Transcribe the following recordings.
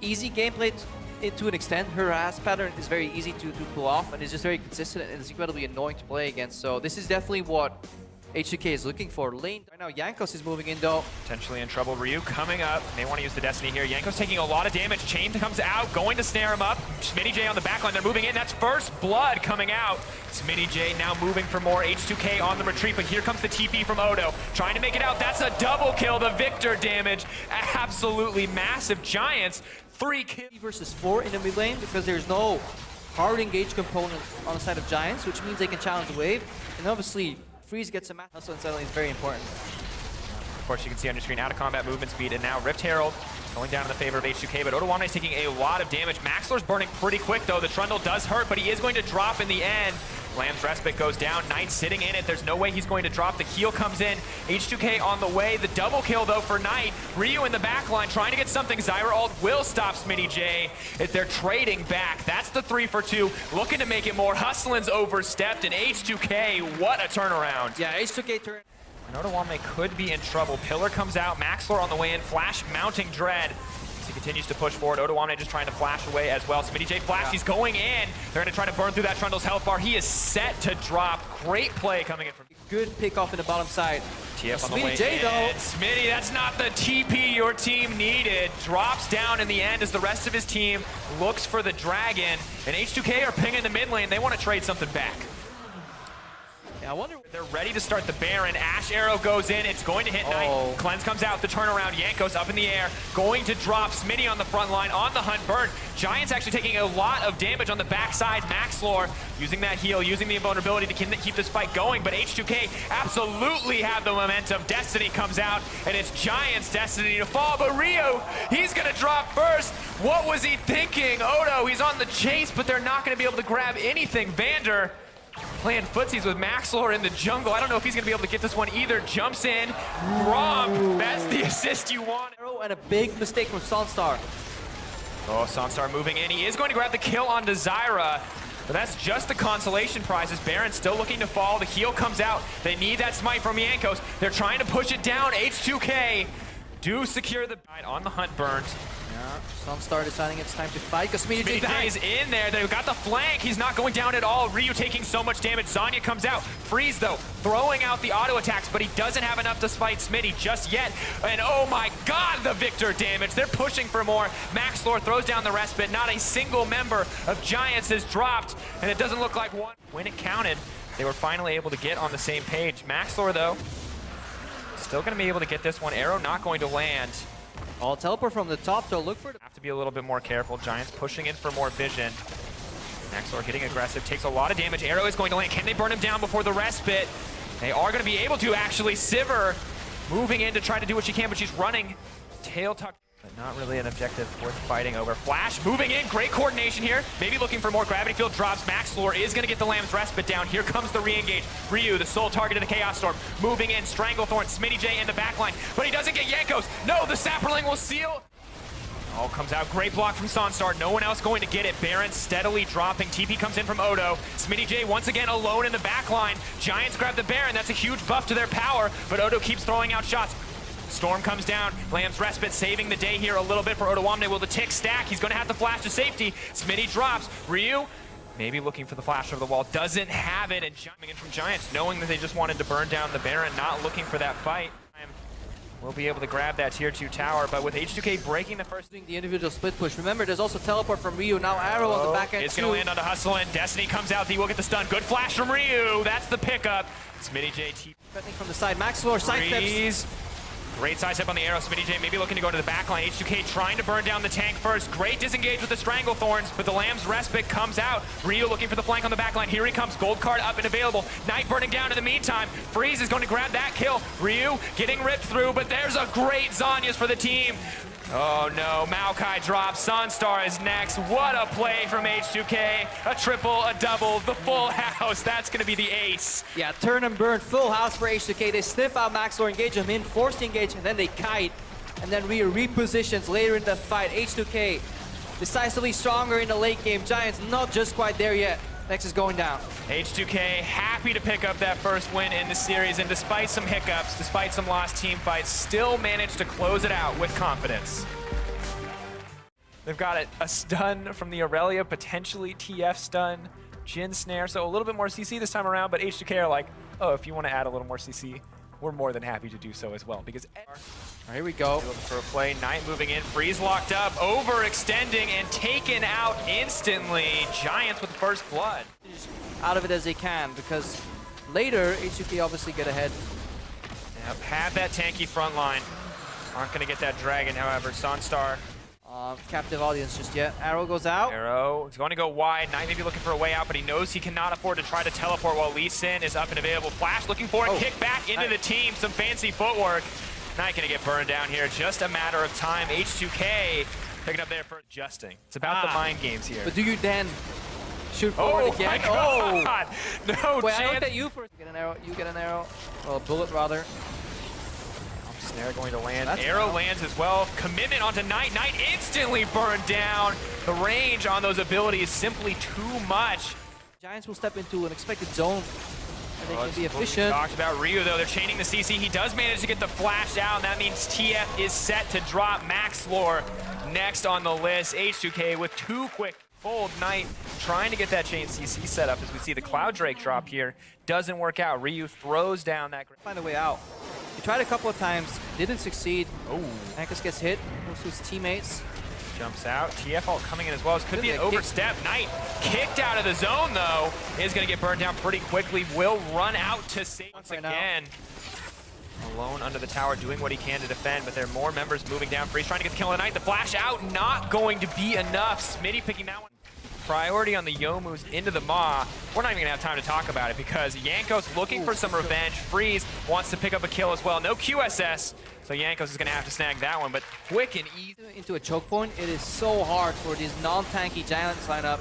easy gameplay to an extent. Her harass pattern is very easy to pull off, and it's just very consistent, and it's incredibly annoying to play against. So this is definitely what H2K is looking for. Lane right now, Jankos is moving in though. Potentially in trouble. Ryu coming up. They want to use the Destiny here. Jankos taking a lot of damage. Chain comes out, going to snare him up. Smitty J on the backline. They're moving in. That's first blood coming out. Smitty J now moving for more. H2K on the retreat, but here comes the TP from Odo. Trying to make it out. That's a double kill. The Victor damage. Absolutely massive. Giants, 3 kills. Versus 4 in the mid lane because there's no hard engage component on the side of Giants, which means they can challenge the wave. And obviously, Freeze gets a mass hustle and settling is very important. Of course, you can see on your screen, out of combat movement speed, and now Rift Herald going down in the favor of H2K, but Odoamne is taking a lot of damage. Maxlor's burning pretty quick, though. The Trundle does hurt, but he is going to drop in the end. Lamb's Respite goes down. Knight sitting in it. There's no way he's going to drop. The heal comes in. H2K on the way. The double kill, though, for Knight. Ryu in the back line trying to get something. Zyra ult will stop Smitty J. If they're trading back, that's the 3 for 2. Looking to make it more. Hustlin's overstepped, and H2K, what a turnaround. Yeah, H2K turn. And Odoamne could be in trouble. Pillar comes out. Maxlor on the way in. Flash mounting Dread. He continues to push forward. Odoamne just trying to flash away as well. Smitty J flash, He's going in. They're going to try to burn through that Trundle's health bar. He is set to drop. Great play coming in from... Good pick off in the bottom side. TF on the way Smitty J, though. Smitty, that's not the TP your team needed. Drops down in the end as the rest of his team looks for the Dragon. And H2K are pinging the mid lane. They want to trade something back. I wonder. They're ready to start the Baron. Ash Arrow goes in. It's going to hit Knight. Cleanse comes out. The turnaround. Jankos up in the air. Going to drop Smitty on the front line. On the hunt. Burn. Giants actually taking a lot of damage on the backside. Maxlor using that heal. Using the invulnerability to keep this fight going. But H2K absolutely have the momentum. Destiny comes out. And it's Giants' destiny to fall. But Ryu, he's going to drop first. What was he thinking? Odo, he's on the chase. But they're not going to be able to grab anything. Vander playing footsies with Maxlor in the jungle. I don't know if he's going to be able to get this one either. Jumps in. Rob, that's the assist you want. And a big mistake from Sunstar. Oh, Sunstar moving in. He is going to grab the kill on Zyra. But that's just the consolation prizes. Baron still looking to fall. The heal comes out. They need that smite from Jankos. They're trying to push it down. H2K do secure the on the hunt. Burns. Yeah, Sunstar deciding it's time to fight because Smitty J is in there. They've got the flank. He's not going down at all. Ryu taking so much damage. Zanya comes out. Freeze, though, throwing out the auto attacks, but he doesn't have enough to fight Smitty just yet. And oh my god, the Victor damage. They're pushing for more. Maxlor throws down the respite. Not a single member of Giants has dropped, and it doesn't look like one. When it counted, they were finally able to get on the same page. Maxlor, though, still going to be able to get this one. Arrow not going to land. I'll teleport from the top to look for Have to be a little bit more careful. Giants pushing in for more vision. Maxlor getting aggressive, takes a lot of damage. Arrow is going to land. Can they burn him down before the respite? They are going to be able to actually. Sivir moving in to try to do what she can, but she's running. Tail tuck. But not really an objective worth fighting over. Flash moving in. Great coordination here. Maybe looking for more. Gravity field drops. Maxlor is going to get the Lamb's respite down. Here comes the re-engage. Ryu, the sole target of the Chaos Storm. Moving in. Stranglethorn. Smitty J in the backline. But he doesn't get Jankos. No, the Sapperling will seal. All comes out. Great block from Sunstar. No one else going to get it. Baron steadily dropping. TP comes in from Odo. Smitty J once again alone in the backline. Giants grab the Baron. That's a huge buff to their power. But Odo keeps throwing out shots. Storm comes down. Lamb's respite saving the day here a little bit for Odoamne. Will the tick stack? He's going to have to flash to safety. Smitty drops. Ryu maybe looking for the flash over the wall. Doesn't have it. And jumping in from Giants, knowing that they just wanted to burn down the Baron, not looking for that fight. We'll be able to grab that tier 2 tower, but with H2K breaking the first... The individual split push. Remember, there's also teleport from Ryu. Now Arrow on the back end. It's going to land onto Hustle, and Destiny comes out. He will get the stun. Good flash from Ryu. That's the pickup. Smitty J. Threatening from the side. Maxlor side steps. Great side step on the arrow. Smitty J maybe looking to go to the back line. H2K trying to burn down the tank first. Great disengage with the Stranglethorns, but the Lamb's respite comes out. Ryu looking for the flank on the back line. Here he comes. Gold card up and available. Knight burning down in the meantime. Freeze is going to grab that kill. Ryu getting ripped through, but there's a great Zanyas for the team. Oh no, Maokai drops. Sunstar is next. What a play from H2K. A triple, a double, the full house. That's going to be the ace. Yeah, turn and burn, full house for H2K. They sniff out Maxlor, engage him in, force the engage, and then they kite. And then Ryu repositions later in the fight. H2K decisively stronger in the late game. Giants not just quite there yet. Next is going down. H2K happy to pick up that first win in the series, and despite some hiccups, despite some lost team fights, still managed to close it out with confidence. They've got a stun from the Aurelia, potentially TF stun, Jhin snare, so a little bit more CC this time around, but H2K are like, oh, if you want to add a little more CC, we're more than happy to do so as well, because Here we go. looking for a play, Knight moving in, Freeze locked up, overextending and taken out instantly. Giants with first blood. Out of it as they can, because later H2K obviously get ahead. Yep, have that tanky front line. Aren't going to get that dragon, however. Sunstar. Captive audience just yet. Arrow goes out. Arrow is going to go wide. Knight may be looking for a way out, but he knows he cannot afford to try to teleport while Lee Sin is up and available. Flash looking for a kick back into the team. Some fancy footwork. Knight going to get burned down here. Just a matter of time. H2K picking up there for adjusting. It's about the mind games here. But do you then shoot forward again? My God. No Wait, chance. I looked at you first. Get an arrow. You get an arrow. Well, a bullet rather. Snare going to land. That's Arrow lands as well. Commitment onto Knight. Knight instantly burned down. The range on those abilities is simply too much. Giants will step into an expected zone, and they can be efficient. We talked about Ryu though. They're chaining the CC. He does manage to get the flash out, and that means TF is set to drop. Max Lore next on the list. H2K with 2 quick fold. Knight trying to get that chain CC set up as we see the Cloud Drake drop here. Doesn't work out. Ryu throws down that. Find a way out. He tried a couple of times, didn't succeed. Oh. Ankus gets hit, goes to his teammates. Jumps out. TF ult coming in as well. This could be an overstep. Knight kicked out of the zone though. Is going to get burned down pretty quickly. Will run out to save once again. Alone under the tower, doing what he can to defend, but there are more members moving down. Freeze trying to get the kill on Knight. The flash out, not going to be enough. Smitty picking that one. Priority on the Youmu's into the Maw. We're not even gonna have time to talk about it because Jankos looking for some revenge. Freeze wants to pick up a kill as well. No QSS, so Jankos is gonna have to snag that one, but quick and easy. Into a choke point, it is so hard for these non-tanky Giants lineup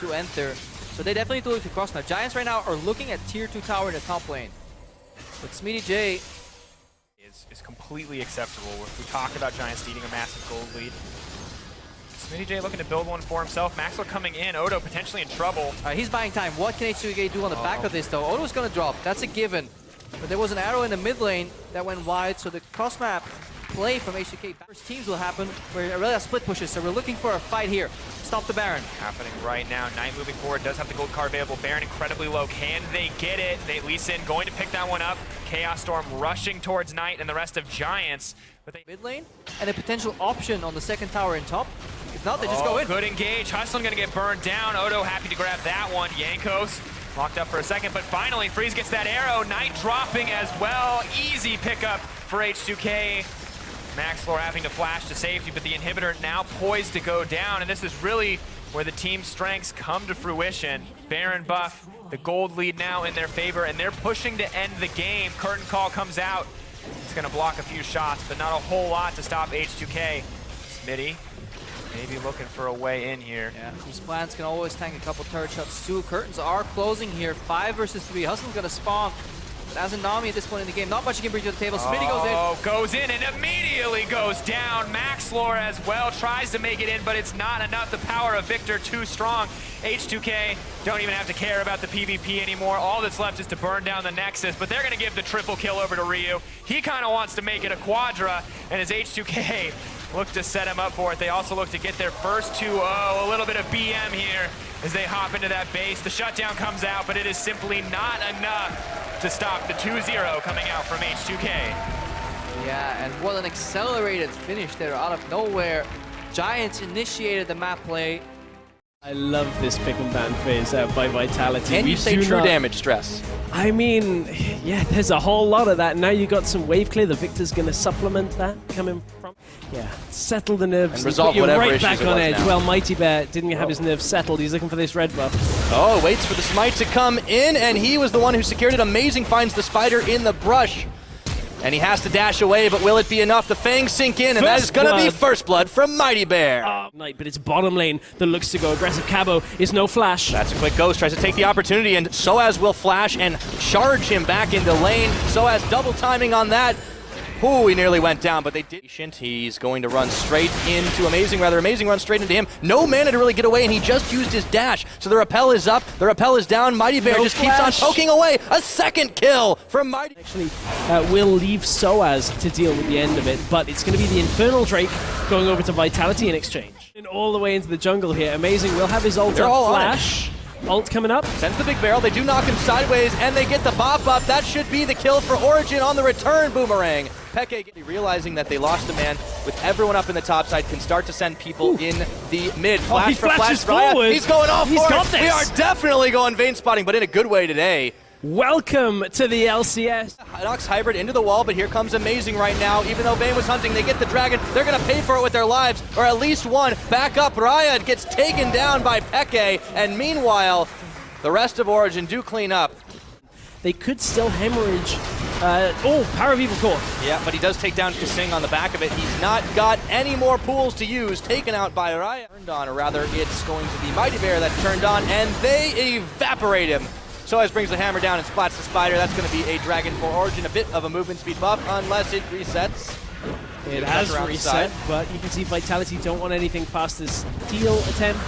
to enter. So they definitely need to look to cross map. Giants right now are looking at tier 2 tower in the top lane. But Smitty J is completely acceptable. We talked about Giants needing a massive gold lead. Smitty J looking to build one for himself. Maxwell coming in. Odo potentially in trouble. He's buying time. What can H2K do on the back of this though? Odo's gonna drop. That's a given. But there was an arrow in the mid lane that went wide, so the cross map play from H2K first teams will happen where Aurelia split pushes. So we're looking for a fight here. Stop the Baron. Happening right now. Knight moving forward. Does have the gold card available. Baron incredibly low. Can they get it? Lee Sin going to pick that one up. Chaos Storm rushing towards Knight and the rest of Giants. But they mid lane and a potential option on the second tower in top. If not, they just go in. Good engage. Hustling going to get burned down. Odo happy to grab that one. Jankos locked up for a second, but finally Freeze gets that arrow. Knight dropping as well. Easy pickup for H2K. Max Lore having to flash to safety, but the inhibitor now poised to go down, and this is really where the team's strengths come to fruition. Baron buff, the gold lead now in their favor, and they're pushing to end the game. Curtain call comes out. It's going to block a few shots, but not a whole lot to stop H2K. Smitty maybe looking for a way in here. Yeah, these plants can always tank a couple turret shots too. Curtains are closing here. 5 versus 3. Hustle's going to spawn. But as a Nami at this point in the game, not much you can bring to the table. Smitty goes in. Oh, goes in and immediately goes down. Max Lore as well tries to make it in, but it's not enough. The power of Victor too strong. H2K don't even have to care about the PvP anymore. All that's left is to burn down the Nexus, but they're going to give the triple kill over to Ryu. He kind of wants to make it a quadra, and as H2K look to set him up for it, they also look to get their first 2-0. A little bit of BM here as they hop into that base. The shutdown comes out, but it is simply not enough to stop the 2-0 coming out from H2K. Yeah, and what an accelerated finish there out of nowhere. Giants initiated the map play. I love this pick and ban phase by Vitality. Can you say true damage stress? I mean, yeah, there's a whole lot of that. Now you got some wave clear. The Victor's going to supplement that coming from. Yeah, settle the nerves and resolve put you whatever right issues back it on was edge. now. Well, Mighty Bear didn't have his nerves settled. He's looking for this red buff. Oh, waits for the smite to come in, and he was the one who secured it. Amazing finds the spider in the brush. And he has to dash away, but will it be enough? The fangs sink in, and that is going to be first blood from Mighty Bear. Knight, but it's bottom lane that looks to go aggressive. Cabo is no flash. That's a quick ghost, tries to take the opportunity, and Soaz will flash and charge him back into lane. Soaz double timing on that. Ooh, he nearly went down, but they did. He's going to run straight into Amazing run straight into him. No mana to really get away, and he just used his dash. So the rappel is up, the rappel is down. Mighty Bear just keeps on poking away. A second kill from Mighty. Actually, will leave Soaz to deal with the end of it, but it's going to be the Infernal Drake going over to Vitality in exchange. And all the way into the jungle here. Amazing. We'll have his ult They're up. all on Flash. Ult coming up. Sends the big barrel. They do knock him sideways, and they get the bop up. That should be the kill for Origen on the return boomerang. Peke, realizing that they lost a man with everyone up in the top side, can start to send people in the mid. Flash he for flashes Flash. forward. He's going off He's for got it. this. We are definitely going vein spotting, but in a good way today. Welcome to the LCS. Knocks Hybrid into the wall, but here comes Amazing right now. Even though Vayne was hunting, they get the dragon. They're going to pay for it with their lives, or at least one. Back up, Raya gets taken down by Peke, and meanwhile, the rest of Origen do clean up. They could still hemorrhage. Power of Evil Core. Yeah, but he does take down Kasing on the back of it. He's not got any more pools to use. Taken out by Raya. Turned on, or rather, it's going to be Mighty Bear that's turned on, and they evaporate him. Soaz brings the hammer down and splats the spider. That's going to be a dragon for Origen. A bit of a movement speed buff, unless it resets. It has reset, but you can see Vitality don't want anything past this steal attempt.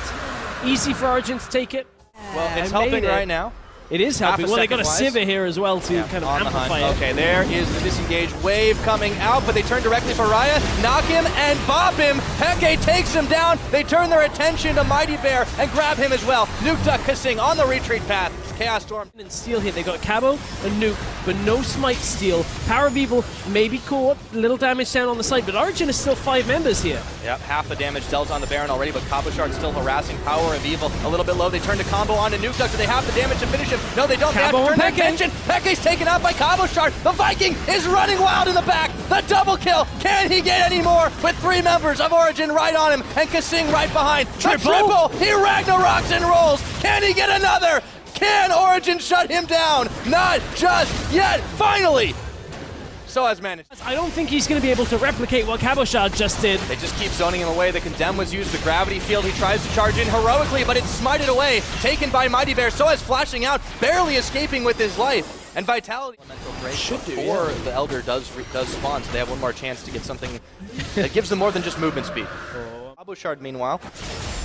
Easy for Origen to take it. Well, it's helping right now. It is helping. Well, they got a Sivir here as well to kind of amplify it. Okay, there is the disengaged wave coming out, but they turn directly for Raya, knock him and bop him. Peke takes him down. They turn their attention to Mighty Bear and grab him as well. Nuke Duck Kasing on the retreat path. Chaos Storm. And steal here. They got Cabo and Nuke, but no Smite steal. Power of Evil maybe caught. Little damage down on the side, but Origen is still 5 members here. Yep, half the damage dealt on the Baron already, but Cabo Shard's still harassing. Power of Evil a little bit low. They turn the combo onto Nuke Duck. Do they have the damage to finish him? No, they don't. Cabo they have to turn their and attention. Peke's taken out by Cabo Shard. The Viking is running wild in the back. The double kill. Can he get any more? With 3 members of Origen right on him, and Kasing right behind. Triple. He Ragnaroks and rolls. Can he get another? Can Origen shut him down? Not just yet. Finally. Soaz managed. I don't think he's going to be able to replicate what Cabo Shard just did. They just keep zoning him away. The Condemn was used. The Gravity Field, he tries to charge in heroically, but it's smited away. Taken by Mighty Bear. Soaz flashing out, barely escaping with his life. And Vitality before the Elder does spawn, so they have one more chance to get something that gives them more than just movement speed. Cabo Shard, meanwhile,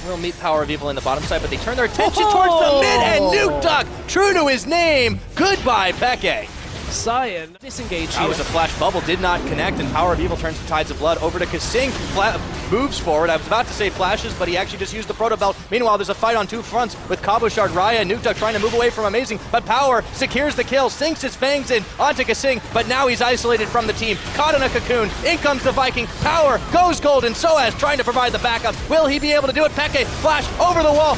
will meet Power of Evil in the bottom side, but they turn their attention towards the mid, and Nuke Duck, true to his name, goodbye Peke. Cyan disengage That here. was a flash bubble, did not connect, and Power of Evil turns to Tides of Blood over to Kasing. Moves forward. I was about to say flashes, but he actually just used the Proto Belt. Meanwhile, there's a fight on 2 fronts with Cabo Shard, Raya, and Nuke Duck trying to move away from Amazing, but Power secures the kill, sinks his fangs in onto Kasing, but now he's isolated from the team. Caught in a cocoon. In comes the Viking. Power goes golden. Soaz trying to provide the backup. Will he be able to do it? Peke, flash over the wall.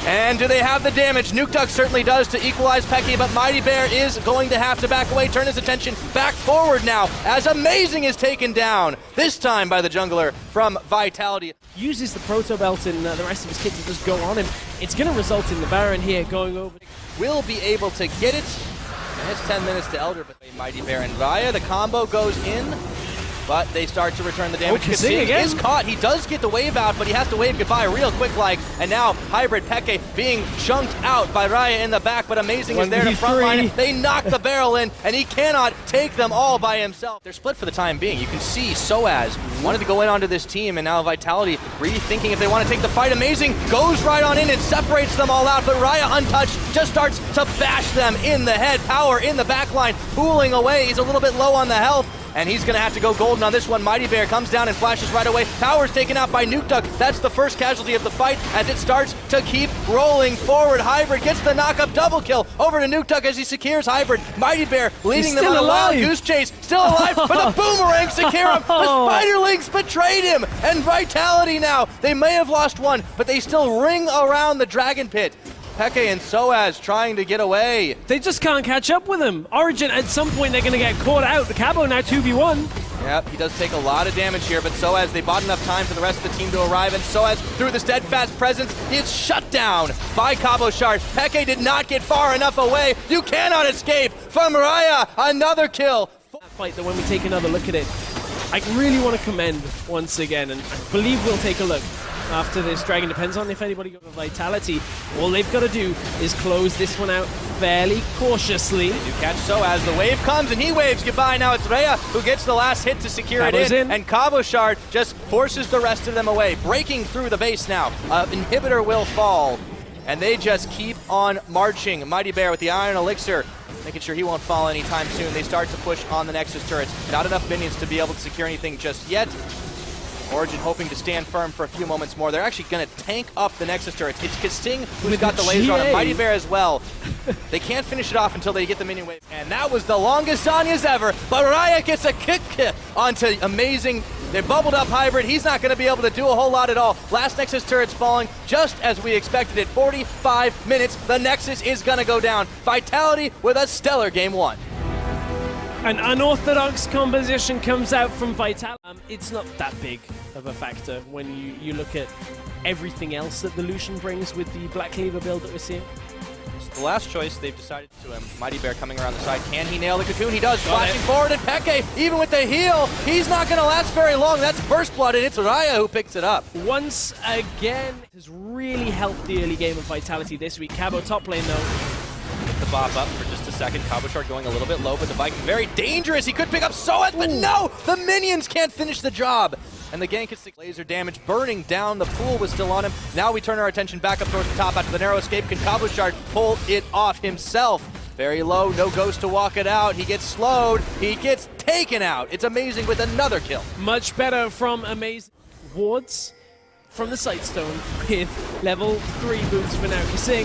And do they have the damage? Nuke Duck certainly does to equalize Peke, but Mighty Bear is going to have to back away, turn his attention back forward now, as Amazing is taken down, this time by the jungler from Vitality. Uses the Proto Belt and the rest of his kit to just go on him. It's going to result in the Baron here going over. Will be able to get it. And it's 10 minutes to Elder, but Mighty Bear and Raya, the combo goes in. But they start to return the damage. Kasing again is caught. He does get the wave out, but he has to wave goodbye real quick like. And now Hybrid Peke being chunked out by Raya in the back, but Amazing is there to frontline him. They knock the barrel in, and he cannot take them all by himself. They're split for the time being. You can see Soaz wanted to go in onto this team, and now Vitality rethinking if they want to take the fight. Amazing goes right on in and separates them all out, but Raya untouched just starts to bash them in the head. Power in the back line, pooling away. He's a little bit low on the health, and he's going to have to go golden on this one. Mighty Bear comes down and flashes right away. Power's taken out by Nuke Duck. That's the first casualty of the fight as it starts to keep rolling forward. Hybrid gets the knock-up double kill over to Nuke Duck as he secures Hybrid. Mighty Bear leading them on a wild goose chase. Still alive, but the boomerang secure him. The Spiderlings betrayed him. And Vitality now, they may have lost one, but they still ring around the Dragon Pit. Peke and Soaz trying to get away. They just can't catch up with him. Origen, at some point, they're going to get caught out. The Cabo now 2v1. Yep, he does take a lot of damage here, but Soaz, they bought enough time for the rest of the team to arrive, and Soaz, through the steadfast presence, is shut down by Cabo Shard. Peke did not get far enough away. You cannot escape from Raya. Another kill. Fight that when we take another look at it, I really want to commend once again, and I believe we'll take a look after this. Dragon depends on if anybody got Vitality. All they've got to do is close this one out fairly cautiously. They do catch Soaz. The wave comes and he waves goodbye. Now it's Rhea who gets the last hit to secure it in. And Cabo Shard just forces the rest of them away, breaking through the base now. Inhibitor will fall, and they just keep on marching. Mighty Bear with the Iron Elixir, making sure he won't fall anytime soon. They start to push on the Nexus turrets. Not enough minions to be able to secure anything just yet. Origen hoping to stand firm for a few moments more. They're actually going to tank up the Nexus turrets. It's Kasing who's got the laser on him. Mighty Bear as well. They can't finish it off until they get the minion wave. And that was the longest Zanya's ever. But Riot gets a kick onto Amazing. They bubbled up Hybrid. He's not going to be able to do a whole lot at all. Last Nexus turret's falling just as we expected it. 45 minutes. The Nexus is going to go down. Vitality with a stellar game 1. An unorthodox composition comes out from Vitality. It's not that big of a factor when you look at everything else that the Lucian brings with the Black Cleaver build that we're seeing. So the last choice they've decided to him. Mighty Bear coming around the side. Can he nail the cocoon? He does. Flashing forward, and Peke, even with the heal, he's not going to last very long. That's First Blood, and it's Raya who picks it up. Once again, has really helped the early game of Vitality this week. Cabo top lane, though. Get the bop up for just a second. Cabochard going a little bit low, but the Viking very dangerous. He could pick up Soaz, but no! The minions can't finish the job. And the gank is laser damage, burning down. The pool was still on him. Now we turn our attention back up towards the top after the narrow escape. Can Cabochard pull it off himself? Very low, no ghost to walk it out. He gets slowed. He gets taken out. It's Amazing with another kill. Much better from Amazing. Wards from the Sightstone with level 3 boots for now. Kasing,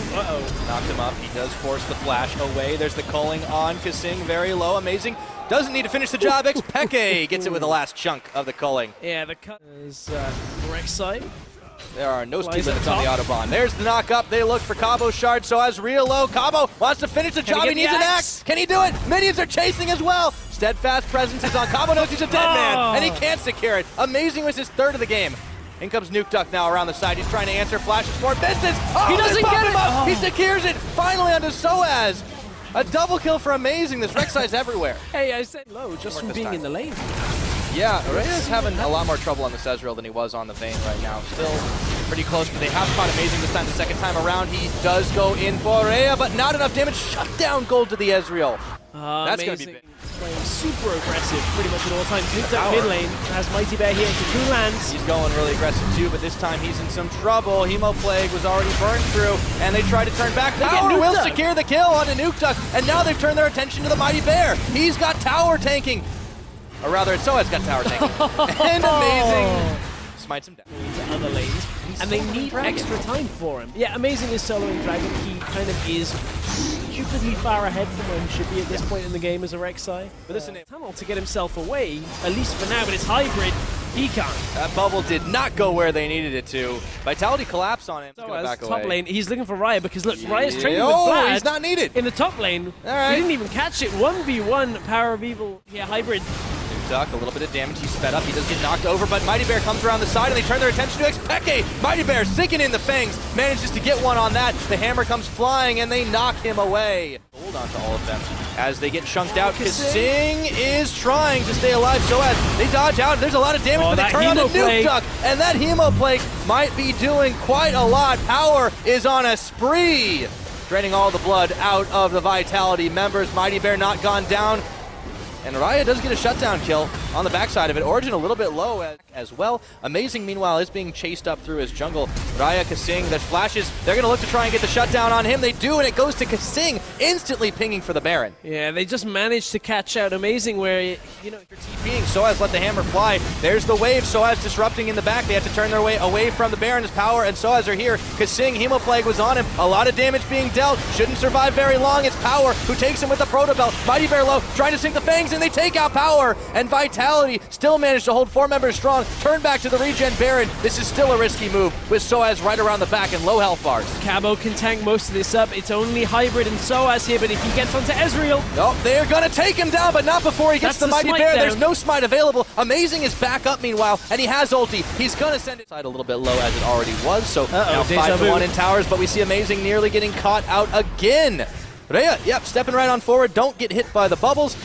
Knocked him up. He does force the flash away. There's the culling on Kasing, very low. Amazing doesn't need to finish the job. Peke gets it with the last chunk of the culling. Yeah, the cut is Rek'Sai. There are no speed limits on the Autobahn. There's the knock up. They look for Cabochard, so as real low. Cabo wants to finish the job. He needs an axe. Can he do it? Minions are chasing as well. Steadfast presence is on. Cabo knows he's a dead man, and he can't secure it. Amazing was his third of the game. In comes Nuke Duck now around the side. He's trying to answer. Flashes for it. Misses. Oh, he doesn't get it. Oh. He secures it. Finally onto Soaz. A double kill for Amazing. This Rek'Sai's everywhere. Hey, I said low just from being in the lane. Yeah, Rhea's having a lot more trouble on the Ezreal than he was on the Vayne right now. Still pretty close, but they have caught Amazing this time. The second time around, he does go in for Rhea, but not enough damage. Shut down gold to the Ezreal. That's going to be big. Playing super aggressive pretty much at all times. Nuke Duck mid lane has Mighty Bear here. Cocoon lands. He's going really aggressive too, but this time he's in some trouble. Hemo Plague was already burned through, and they try to turn back. Power will secure the kill onto Nuke Duck, and now they've turned their attention to the Mighty Bear. He's got tower tanking. Or rather, it's Soaz got tower tanking. And Amazing smites him down. To other lanes, and they need extra time for him. Yeah, Amazing is soloing Dragon. He kind of is stupidly far ahead from where he should be at this point in the game as a Rek'Sai. But this is tunnel to get himself away, at least for now, but it's Hybrid. He can't. That bubble did not go where they needed it to. Vitality collapse on him. So as top lane, he's looking for Raya because look, Raya's training with Vlad. He's not needed. In the top lane. All right. He didn't even catch it. 1v1 Power of Evil. Yeah, Hybrid. Duck, a little bit of damage, he's sped up, he does get knocked over, but Mighty Bear comes around the side and they turn their attention to Peke. Mighty Bear sinking in the fangs, manages to get one on that. The hammer comes flying and they knock him away. Hold on to all of them as they get chunked out. Kasing is trying to stay alive, so as they dodge out, there's a lot of damage, but they turn on to Nuke Duck, and that Hemo Plague might be doing quite a lot. Power is on a spree, draining all the blood out of the Vitality members. Mighty Bear not gone down. And Raya does get a shutdown kill on the backside of it. Origen a little bit low as well. Amazing, meanwhile, is being chased up through his jungle. Raya, Kasing, that flashes. They're going to look to try and get the shutdown on him. They do, and it goes to Kasing, instantly pinging for the Baron. Yeah, they just managed to catch out Amazing where, you know, you're TPing. Soaz let the hammer fly. There's the wave. Soaz disrupting in the back. They have to turn their way away from the Baron's power, and Soaz are here. Kasing, Hemo Plague was on him. A lot of damage being dealt. Shouldn't survive very long. It's Power who takes him with the Proto Belt. Mighty Bear low, trying to sink the fangs, and they take out Power, and Vitality still managed to hold 4 members strong. Turn back to the regen Baron. This is still a risky move with Soaz right around the back and low health bars. Cabo can tank most of this up. It's only Hybrid and Soaz here, but if he gets onto Ezreal... Oh, they're gonna take him down, but not before he gets the Mighty Bear. Down. There's no smite available. Amazing is back up meanwhile, and he has ulti. He's gonna send it side a little bit low as it already was, so now 5-1 in towers, but we see Amazing nearly getting caught out again. Rhea, yep, stepping right on forward. Don't get hit by the bubbles.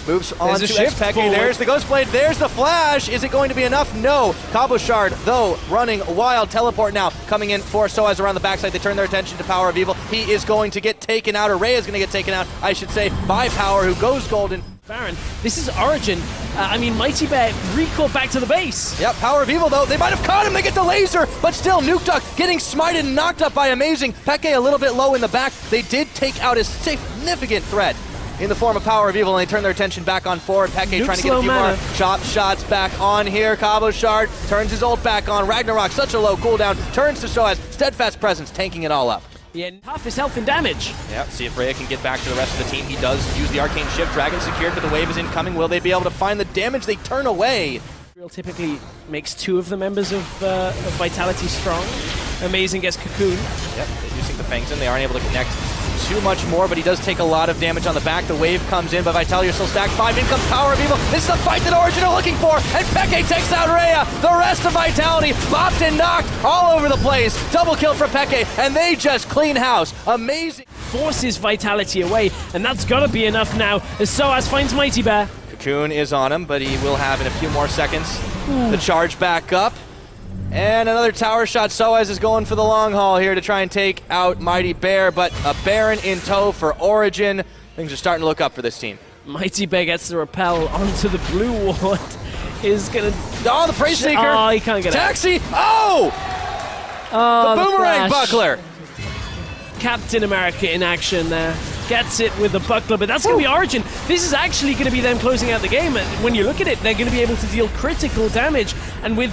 Moves on to Peke. There's the Ghost Blade. There's the flash. Is it going to be enough? No. Cabochard, though, running wild. Teleport now coming in for Soaz around the backside. They turn their attention to Power of Evil. He is going to get taken out, or Rhea is going to get taken out, I should say, by Power, who goes golden. Baron, this is Origen. I mean, Mighty Bear recalled back to the base. Yep, Power of Evil, though. They might have caught him. They get the laser, but still, Nuke Duck getting smited and knocked up by Amazing. Peke a little bit low in the back. They did take out a significant threat. in the form of Power of Evil, and they turn their attention back on forward. Peke trying to get a few more chop shots back on here. Cabo Shard turns his ult back on. Ragnarok, such a low cooldown, turns to Soaz. Steadfast Presence, tanking it all up. Yeah, half his health and damage. Yeah, see if Rhea can get back to the rest of the team. He does use the Arcane Shift. Dragon secured, but the wave is incoming. Will they be able to find the damage? They turn away. Real typically makes 2 of the members of Vitality strong. Amazing gets Cocoon. Yep, they do sink the Fangs in. They aren't able to connect too much more, but he does take a lot of damage on the back. The wave comes in, but Vitality are still stacked. 5, in comes Power of Evil. This is the fight that Origen are looking for, and Peke takes out Rhea. The rest of Vitality bopped and knocked all over the place. Double kill for Peke, and they just clean house. Amazing. Forces Vitality away, and that's got to be enough now as Soaz finds Mighty Bear. Cocoon is on him, but he will have in a few more seconds the charge back up. And another tower shot. Soaz is going for the long haul here to try and take out Mighty Bear, but a Baron in tow for Origen. Things are starting to look up for this team. Mighty Bear gets the repel onto the blue ward. Is gonna... Oh, the Praise Seeker! Oh, he can't get Taxi! out. Oh! The Boomerang flash. Buckler! Captain America in action there. Gets it with the buckler, but that's going to be Origen. This is actually going to be them closing out the game. And when you look at it, they're going to be able to deal critical damage. And with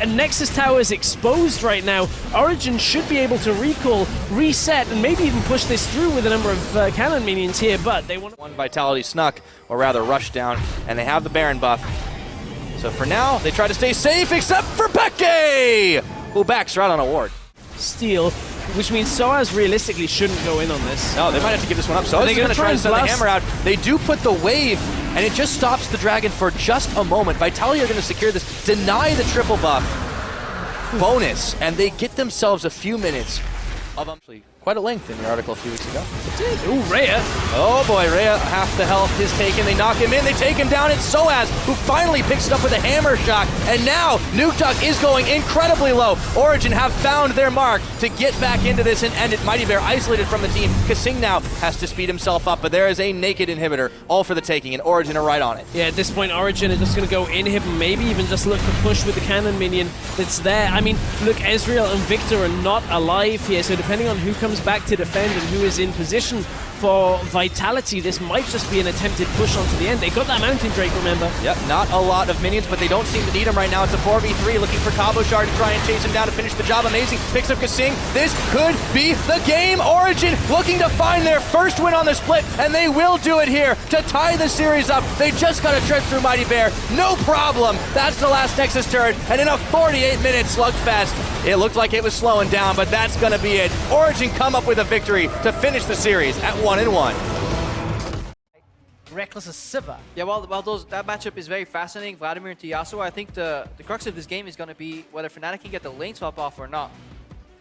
Nexus Towers exposed right now, Origen should be able to recall, reset, and maybe even push this through with a number of cannon minions here, but they want one Vitality snuck, or rather rushed down, and they have the Baron buff. So for now, they try to stay safe, except for Peke, who backs right on a ward. steal, which means Soaz realistically shouldn't go in on this. No, they might have to give this one up. Soaz is going to try to send the hammer out. They do put the wave, and it just stops the Dragon for just a moment. Vitality are going to secure this, deny the triple buff bonus, and they get themselves a few minutes of actually quite a length in your article a few weeks ago. It did. Ooh, Rhea. Oh boy, Rhea, half the health is taken. They knock him in, they take him down. It's Soaz who finally picks it up with a hammer shot. And now, Nukeduck is going incredibly low. Origen have found their mark to get back into this and end it. Mighty Bear isolated from the team. Kasing now has to speed himself up, but there is a naked inhibitor, all for the taking, and Origen are right on it. Yeah, at this point, Origen are just going to go inhib and maybe even just look to push with the cannon minion that's there. I mean, look, Ezreal and Victor are not alive here, so depending on who comes back to defend and who is in position for Vitality, this might just be an attempted push onto the end. They got that Mountain Drake, remember? Yep, not a lot of minions, but they don't seem to need him right now. It's a 4v3, looking for Cabo Shard to try and chase him down to finish the job. Amazing, picks up Kasing. This could be the game. Origen looking to find their first win on the split, and they will do it here to tie the series up. They just got to trip through Mighty Bear. No problem. That's the last Nexus turret, and in a 48-minute slugfest, it looked like it was slowing down, but that's going to be it. Origen come up with a victory to finish the series at 1-1. Reckless as Siva. Yeah, while that matchup is very fascinating, Vladimir into Yasuo, I think the crux of this game is going to be whether Fnatic can get the lane swap off or not.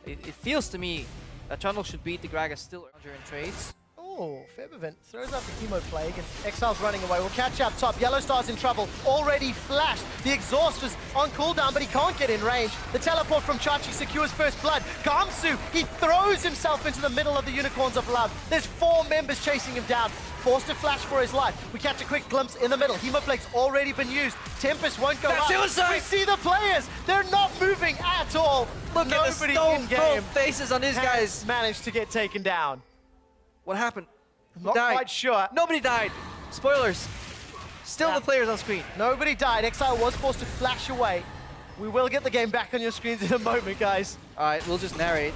It feels to me that Trundle should beat the Gragas still earlier in trades. Oh, Febivent throws out the Chemo Plague, and Exile's running away. We'll catch up top. Yellow Star's in trouble. Already flashed. The exhaust was on cooldown, but he can't get in range. The teleport from Chachi secures first blood. Gamsu, he throws himself into the middle of the Unicorns of Love. There's 4 members chasing him down. Forced to flash for his life. We catch a quick glimpse in the middle. Hemoplague's already been used. Tempest won't go up. Suicide. We see the players. They're not moving at all. Look at the stone-cold faces on these guys. Managed to get taken down. What happened? Not quite sure. Nobody died. Spoilers. Still the players on screen. Nobody died. Exile was forced to flash away. We will get the game back on your screens in a moment, guys. All right, we'll just narrate.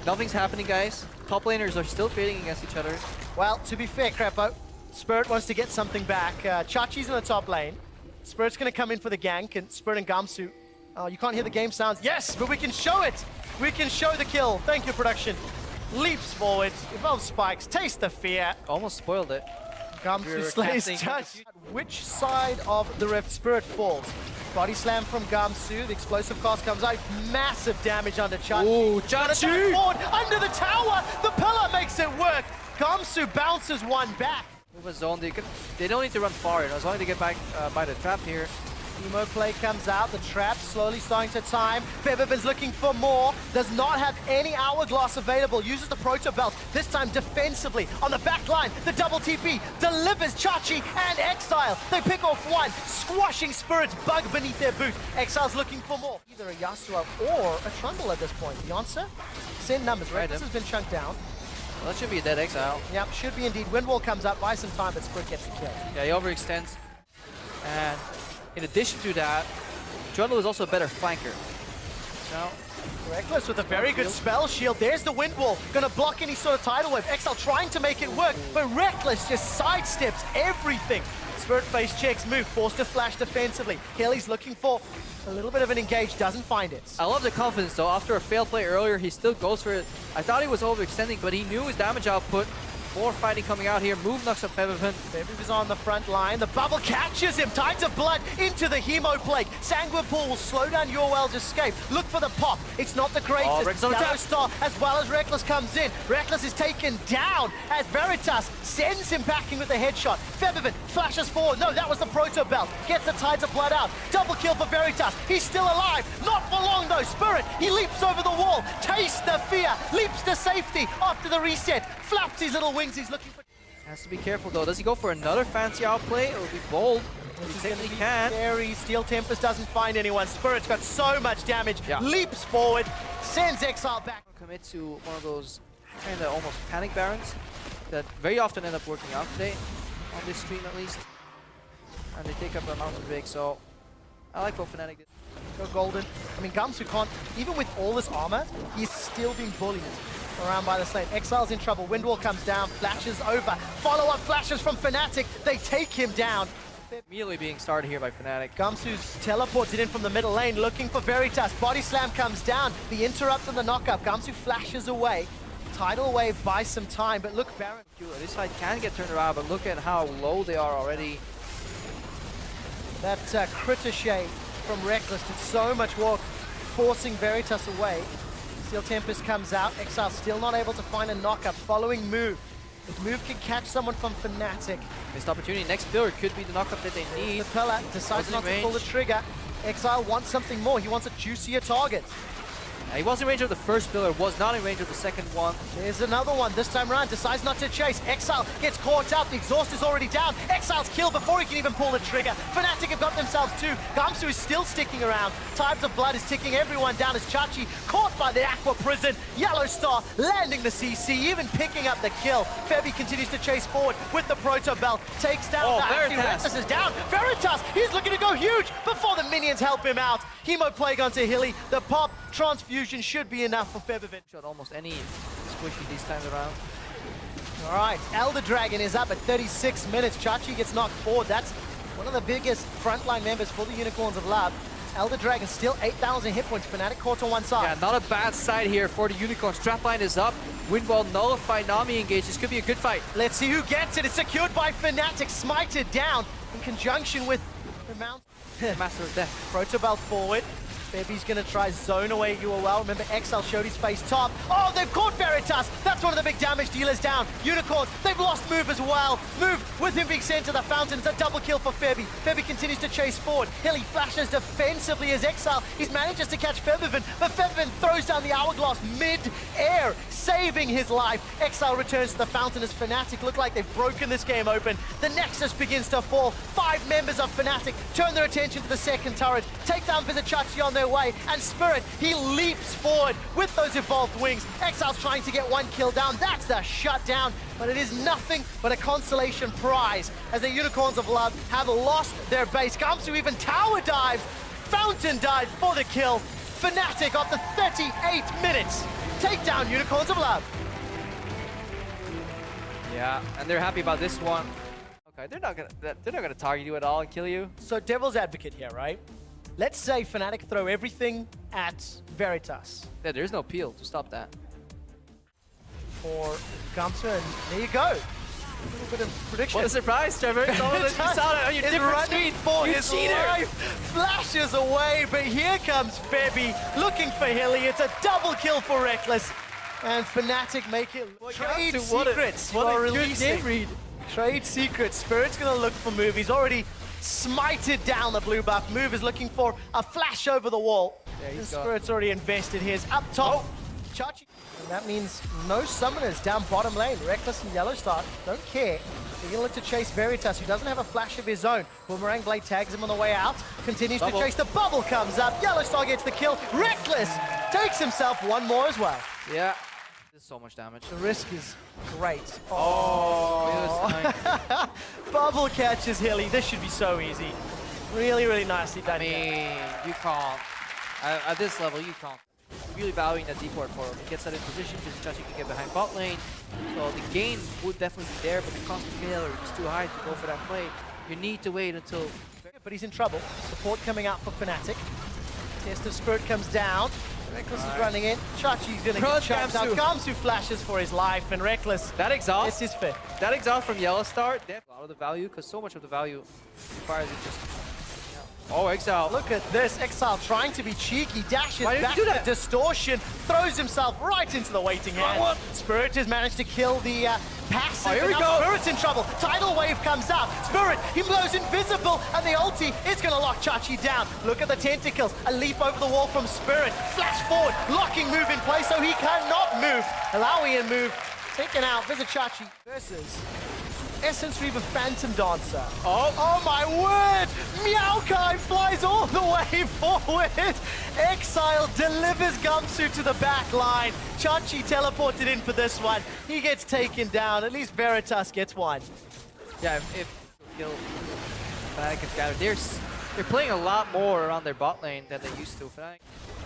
Nothing's happening, guys. Top laners are still trading against each other. Well, to be fair, Crepo, Spirit wants to get something back. Chachi's in the top lane. Spirit's going to come in for the gank, and Spirit and Gamsu. Oh, you can't hear the game sounds. Yes, but we can show it. We can show the kill. Thank you, production. Leaps forward, evolves spikes, taste the fear. Almost spoiled it. Gamsu slays Chachi. Which side of the Rift Spirit falls? Body slam from Gamsu, the explosive cast comes out, massive damage under Chachi. Ooh, Chachi! Forward, under the tower, the pillar makes it work. Gamsu bounces one back. Move a zone, they don't need to run far, as long as they get back by the trap here. Emo play comes out, the trap slowly starting to time. Febivent's looking for more, does not have any hourglass available, uses the Proto Belt, this time defensively. On the back line, the double TP delivers Chachi and Exile. They pick off one, squashing Spirit's bug beneath their boot. Exile's looking for more. Either a Yasuo or a Trundle at this point. The answer? Send numbers, right? This has been chunked down. Well, that should be a dead Exile. Yep, should be indeed. Windwall comes up, buys some time, but Spurt gets the kill. Yeah, he overextends. And in addition to that, Trundle is also a better flanker. So, Reckless with a very good spell shield. There's the wind wall. Gonna block any sort of tidal wave. Exile trying to make it work, but Reckless just sidesteps everything. Spirit face checks move, forced to flash defensively. Kelly's looking for a little bit of an engage, doesn't find it. I love the confidence though. After a failed play earlier, he still goes for it. I thought he was overextending, but he knew his damage output. More fighting coming out here. Move knocks up Febiven. Febiven's on the front line. The bubble catches him. Tides of blood into the Hemo Plague. Sanguipool will slow down UOL's escape. Look for the pop. It's not the greatest. Yellow Star as well as Reckless comes in. Reckless is taken down as Veritas sends him packing with a headshot. Febiven flashes forward. No, that was the Proto Belt. Gets the Tides of Blood out. Double kill for Veritas. He's still alive. Not for long though. Spirit, he leaps over the wall. Tastes the fear. Leaps to safety after the reset. Flaps his little wings. He's looking for... Has to be careful though. Does he go for another fancy outplay or be bold? He technically can. Scary. Steel Tempest doesn't find anyone. Spirit's got so much damage. Leaps forward. Sends Exile back. Commit to one of those kind of almost panic barons that very often end up working out today, on this stream at least. And they take up a mountain big, so I like what Fnatic did. Go Golden. I mean, Gamsu can't, even with all this armor, he's still being bullied around by the slate. Exile's in trouble. Windwall comes down, flashes over. Follow-up flashes from Fnatic. They take him down. Immediately being started here by Fnatic. Gamsu's teleported in from the middle lane, looking for Veritas. Body slam comes down. The interrupt and the knockup. Gamsu flashes away. Tidal wave buys some time, but look, Baron. This fight can get turned around, but look at how low they are already. That critter shade from Reckless did so much work, forcing Veritas away. Steel Tempest comes out. Exile still not able to find a knockup. Following move. If move can catch someone from Fnatic. Missed opportunity. Next pillar could be the knockup that they need. The pillar decides not to pull the trigger. Exile wants something more. He wants a juicier target. He was in range of the first pillar, was not in range of the second one. There's another one. This time around, decides not to chase. Exile gets caught out. The exhaust is already down. Exile's killed before he can even pull the trigger. Fnatic have got themselves two. Gamsu is still sticking around. Tides of Blood is ticking everyone down as Chachi caught by the Aqua Prison. Yellow Star landing the CC, even picking up the kill. Febi continues to chase forward with the Proto Belt. Takes down the Veritas is down. Veritas, he's looking to go huge before the minions help him out. Hemo Plague onto Hilly. The pop transfusion should be enough for Febiven. Shot almost any squishy these times around. All right, Elder Dragon is up at 36 minutes. Chachi gets knocked forward. That's one of the biggest frontline members for the Unicorns of Love. Elder Dragon still 8,000 hit points. Fnatic caught on one side. Yeah, not a bad side here for the Unicorns. Strapline is up. Windwall nullified. Nami engaged. This could be a good fight. Let's see who gets it. It's secured by Fnatic. Smited down in conjunction with the Mount. Master of Death. Protobelt forward. Febi's gonna try zone away UOL. Remember, Exile showed his face top. Oh, they've caught Veritas. That's one of the big damage dealers down. Unicorns, they've lost Move as well. Move with him being sent to the fountain. It's a double kill for Febi. Febi continues to chase forward. Hilly flashes defensively as Exile. He manages to catch Febiven, but Febiven throws down the hourglass mid-air, saving his life. Exile returns to the fountain as Fnatic look like they've broken this game open. The Nexus begins to fall. 5 members of Fnatic turn their attention to the second turret. Take down Vizichachi on their way, and Spirit, he leaps forward with those evolved wings. Exile's trying to get one kill down. That's the shutdown, but it is nothing but a consolation prize as the Unicorns of Love have lost their base. Gamsu even tower dives. Fountain dives for the kill. Fnatic after 38 minutes take down Unicorns of Love. Yeah, and they're happy about this one. Okay, they're not gonna target you at all and kill you. So devil's advocate here, right? Let's say Fnatic throw everything at Veritas. Yeah, there's no peel to stop that. For Gamsu, and there you go. A little bit of prediction. What a surprise, Trevor. You saw it on your different screen. For his life. Flashes away, but here comes Febi looking for Hilly. It's a double kill for Reckless. And Fnatic make it trade secrets. What a good game read. Trade secrets. Spirit's gonna look for Move. He's already smited down the blue buff. Move is looking for a flash over the wall. The Spirit's already invested his up top. Chachi. And that means no summoners down bottom lane. Reckless and Yellow Star don't care. They're gonna look to chase Veritas, who doesn't have a flash of his own. Boomerang Blade tags him on the way out. Continues to chase. The bubble comes up. Yellow Star gets the kill. Reckless takes himself one more as well. Yeah. This is so much damage. The risk is great. Oh. Bubble catches Hilly. This should be so easy. Really, really nicely done. I mean, you can't. At this level, you can't. Really valuing that deport for him. He gets that in position because Chachi can get behind bot lane. So the gain would definitely be there, but the cost of failure is too high to go for that play. You need to wait until... But he's in trouble. Support coming out for Fnatic. Test of Spirit comes down. Reckless is running in. Chachi's gonna get chucked out. Gamsu flashes for his life, and Reckless. That exhaust. This is fair. That exhaust from Yellow Star, a lot of the value, because so much of the value requires it just... Oh, Exile. Look at this. Exile trying to be cheeky. Dashes Why did back he do to that? Distortion. Throws himself right into the waiting hand. Spirit has managed to kill the passive. Oh, here we and now go. Spirit's in trouble. Tidal Wave comes out. Spirit, he blows invisible. And the ulti is going to lock Chachi down. Look at the tentacles. A leap over the wall from Spirit. Flash forward. Locking move in place so he cannot move. Allowing him move. Taken out. Visit Chachi versus... S04 Phantom Dancer. Oh my word! Meowkai flies all the way forward. Exile delivers Gamsu to the back line. Chachi teleported in for this one. He gets taken down. At least Veritas gets one. Yeah, if kill Fnatic is gathered, they're playing a lot more around their bot lane than they used to. Fnatic.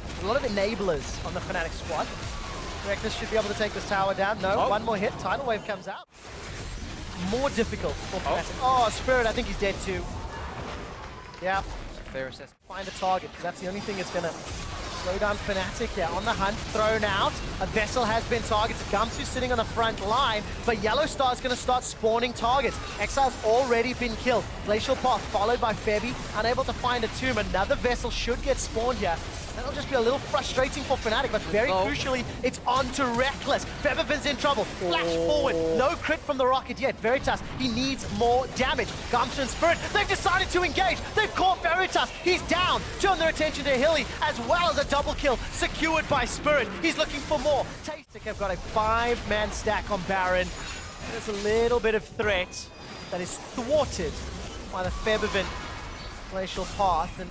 There's a lot of enablers on the Fnatic squad. Reckless should be able to take this tower down. No, one more hit. Tidal Wave comes out. More difficult for Fnatic. Oh, Spirit, I think he's dead too. Yeah. Fair assessment. Find a target, because that's the only thing that's going to slow down Fnatic. Yeah, on the hunt, thrown out. A Vessel has been targeted. Gamsu's sitting on the front line, but Yellow Star is going to start spawning targets. Exile's already been killed. Glacial Path followed by Febby, unable to find a tomb. Another Vessel should get spawned here. That'll just be a little frustrating for Fnatic, but very crucially, it's on to Reckless. Febiven's in trouble. Flash forward. No crit from the Roccat yet. Veritas, he needs more damage. Gamsu and Spirit, they've decided to engage. They've caught Veritas. He's down. Turn their attention to Hilly, as well as a double kill secured by Spirit. He's looking for more. Tastic have got a 5-man stack on Baron. There's a little bit of threat that is thwarted by the Febiven Glacial Path. And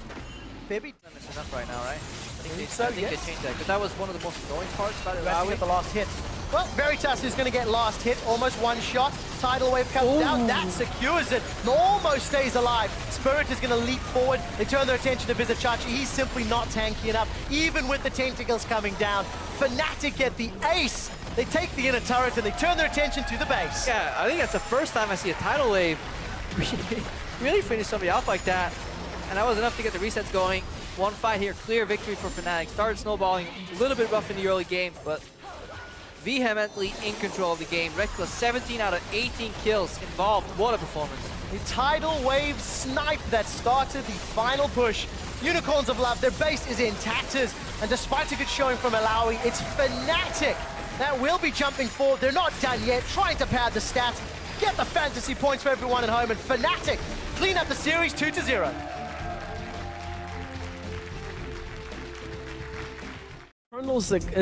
Febby That's enough right now, right? I think yes. they changed that, because that was one of the most annoying parts about it. Resting at the last hit. Well, Veritas is going to get last hit, almost one shot. Tidal Wave comes down, that secures it. Almost stays alive. Spirit is going to leap forward. They turn their attention to visit Chachi. He's simply not tanky enough, even with the tentacles coming down. Fnatic get the ace. They take the inner turret and they turn their attention to the base. Yeah, I think that's the first time I see a Tidal Wave really finish somebody off like that. And that was enough to get the resets going. One fight here, clear victory for Fnatic. Started snowballing, a little bit rough in the early game, but vehemently in control of the game. Reckless, 17 out of 18 kills involved. What a performance. The Tidal Wave snipe that started the final push. Unicorns of Love, their base is in tatters. And despite a good showing from Alawi, it's Fnatic that will be jumping forward. They're not done yet, trying to pad the stats, get the fantasy points for everyone at home, and Fnatic clean up the series 2-0.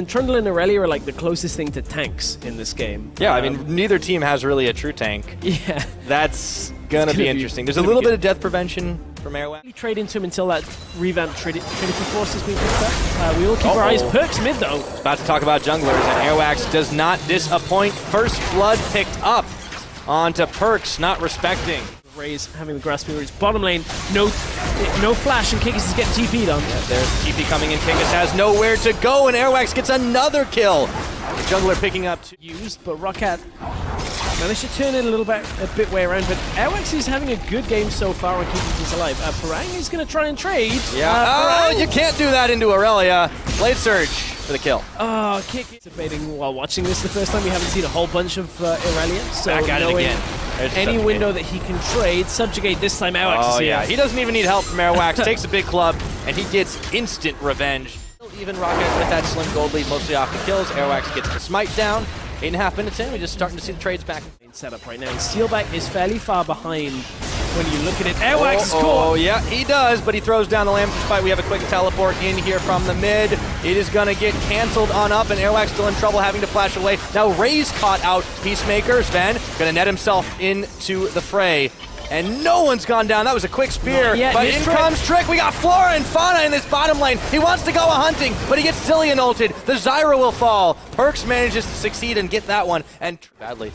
Trundle and Irelia are like the closest thing to tanks in this game. Yeah, I mean, neither team has really a true tank. Yeah. That's gonna be interesting. There's a little bit of death prevention from Airwax. We trade into him until that revamped Trinity Force has been picked up. We will keep our eyes. Perks mid though. About to talk about junglers, and Airwax does not disappoint. First blood picked up onto Perks, not respecting. Raze having the grass mirrors. Bottom lane, no flash, and Kikis is getting TP'd on. Yeah, there's TP coming in. Kikis has nowhere to go, and Airwax gets another kill. The jungler picking up used, but Roccat managed to turn it a bit way around. But Airwax is having a good game so far on keeping things alive. Parang is going to try and trade. Yeah, you can't do that into Aurelia. Blade Surge for the kill. Oh, Kick debating while watching this the first time. We haven't seen a whole bunch of Aurelia. So back at it again. Any window that he can trade, subjugate this time Airwax is here. Yeah, he doesn't even need help from Airwax. Takes a big club, and he gets instant revenge. Even Roccat with that slim gold lead, mostly off the kills. Airwax gets the smite down. 8.5 minutes in, we're just starting to see the trades back. Setup right now. Steelback is fairly far behind when you look at it. Airwax is caught. Oh, yeah, he does, but he throws down the Lambs despite we have a quick teleport in here from the mid. It is going to get canceled on up, and Airwax still in trouble having to flash away. Now Raze caught out Peacemaker. Sven going to net himself into the fray. and no one's gone down. That was a quick spear, but in comes Trick. We got Flora and Fauna in this bottom lane. He wants to go hunting, but he gets Zillion ulted. The Zyra will fall. Perkz manages to succeed and get that one, and badly.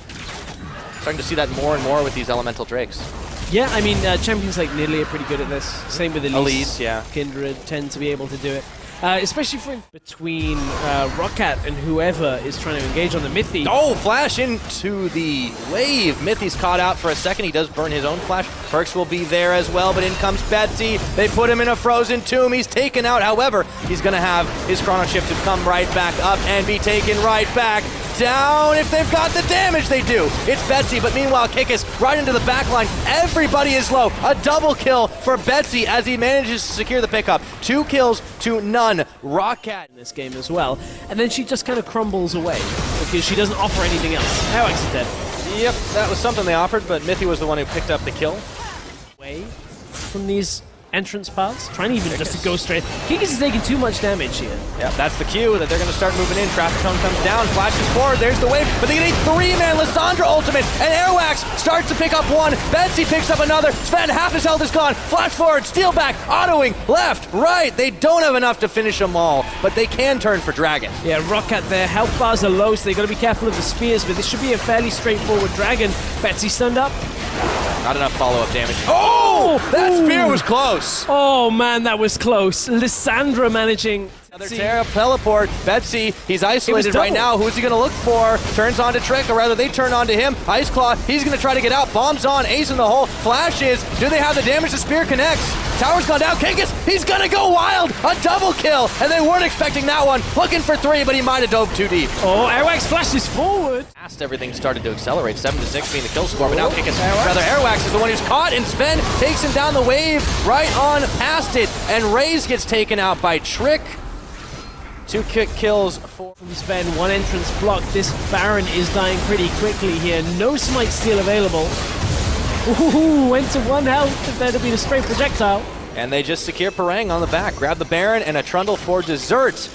Starting to see that more and more with these elemental drakes. Yeah, I mean, champions like Nidalee are pretty good at this. Same with Elise. Yeah. Kindred tend to be able to do it. Especially for between Roccat and whoever is trying to engage on the Mythy. Oh, flash into the wave. Mythy's caught out for a second. He does burn his own flash. Perkz will be there as well, but in comes Betsy. They put him in a frozen tomb. He's taken out. However, he's going to have his chrono shift to come right back up and be taken right back down. If they've got the damage, they do. It's Betsy, but meanwhile, Kikis right into the back line. Everybody is low. A double kill for Betsy as he manages to secure the pickup. 2 kills to none. Roccat in this game as well. And then she just kind of crumbles away because she doesn't offer anything else. Alex is dead. Yep, that was something they offered, but Mythy was the one who picked up the kill. Away from these entrance paths, trying even just to go straight. Kikis is taking too much damage here. Yep, that's the cue that they're going to start moving in. Traffic cone comes down, flashes forward, there's the wave, but they get a 3-man Lissandra ultimate, and Airwax starts to pick up one. Betsy picks up another. Sven, half his health is gone. Flash forward, steal back, autoing, left, right. They don't have enough to finish them all, but they can turn for Dragon. Yeah, Roccat, their health bars are low, so they got to be careful of the spears, but this should be a fairly straightforward Dragon. Betsy stunned up. Not enough follow-up damage. Oh! That spear was close. Oh, man, that was close. Lissandra managing... Another teleport. Betsy, he's isolated right now. Who's he going to look for? Turns on to Trick, or rather they turn on to him. Ice Claw, he's going to try to get out. Bombs on, ace in the hole. Flashes. Do they have the damage? The spear connects. Tower's gone down. Kikis, he's going to go wild. A double kill. And they weren't expecting that one. Looking for 3, but he might have dove too deep. Oh, Airwax flashes forward. Fast, everything started to accelerate. 7-6 being the kill score, but now Kikis, rather Airwax is the one who's caught, and Sven takes him down the wave right on past it. And Raze gets taken out by Trick. 2 kick kills from Sven, 1 entrance blocked. This Baron is dying pretty quickly here. No smite steal available. Ooh, went to 1 health, if that'd been a straight projectile. And they just secure Parang on the back. Grab the Baron and a Trundle for dessert.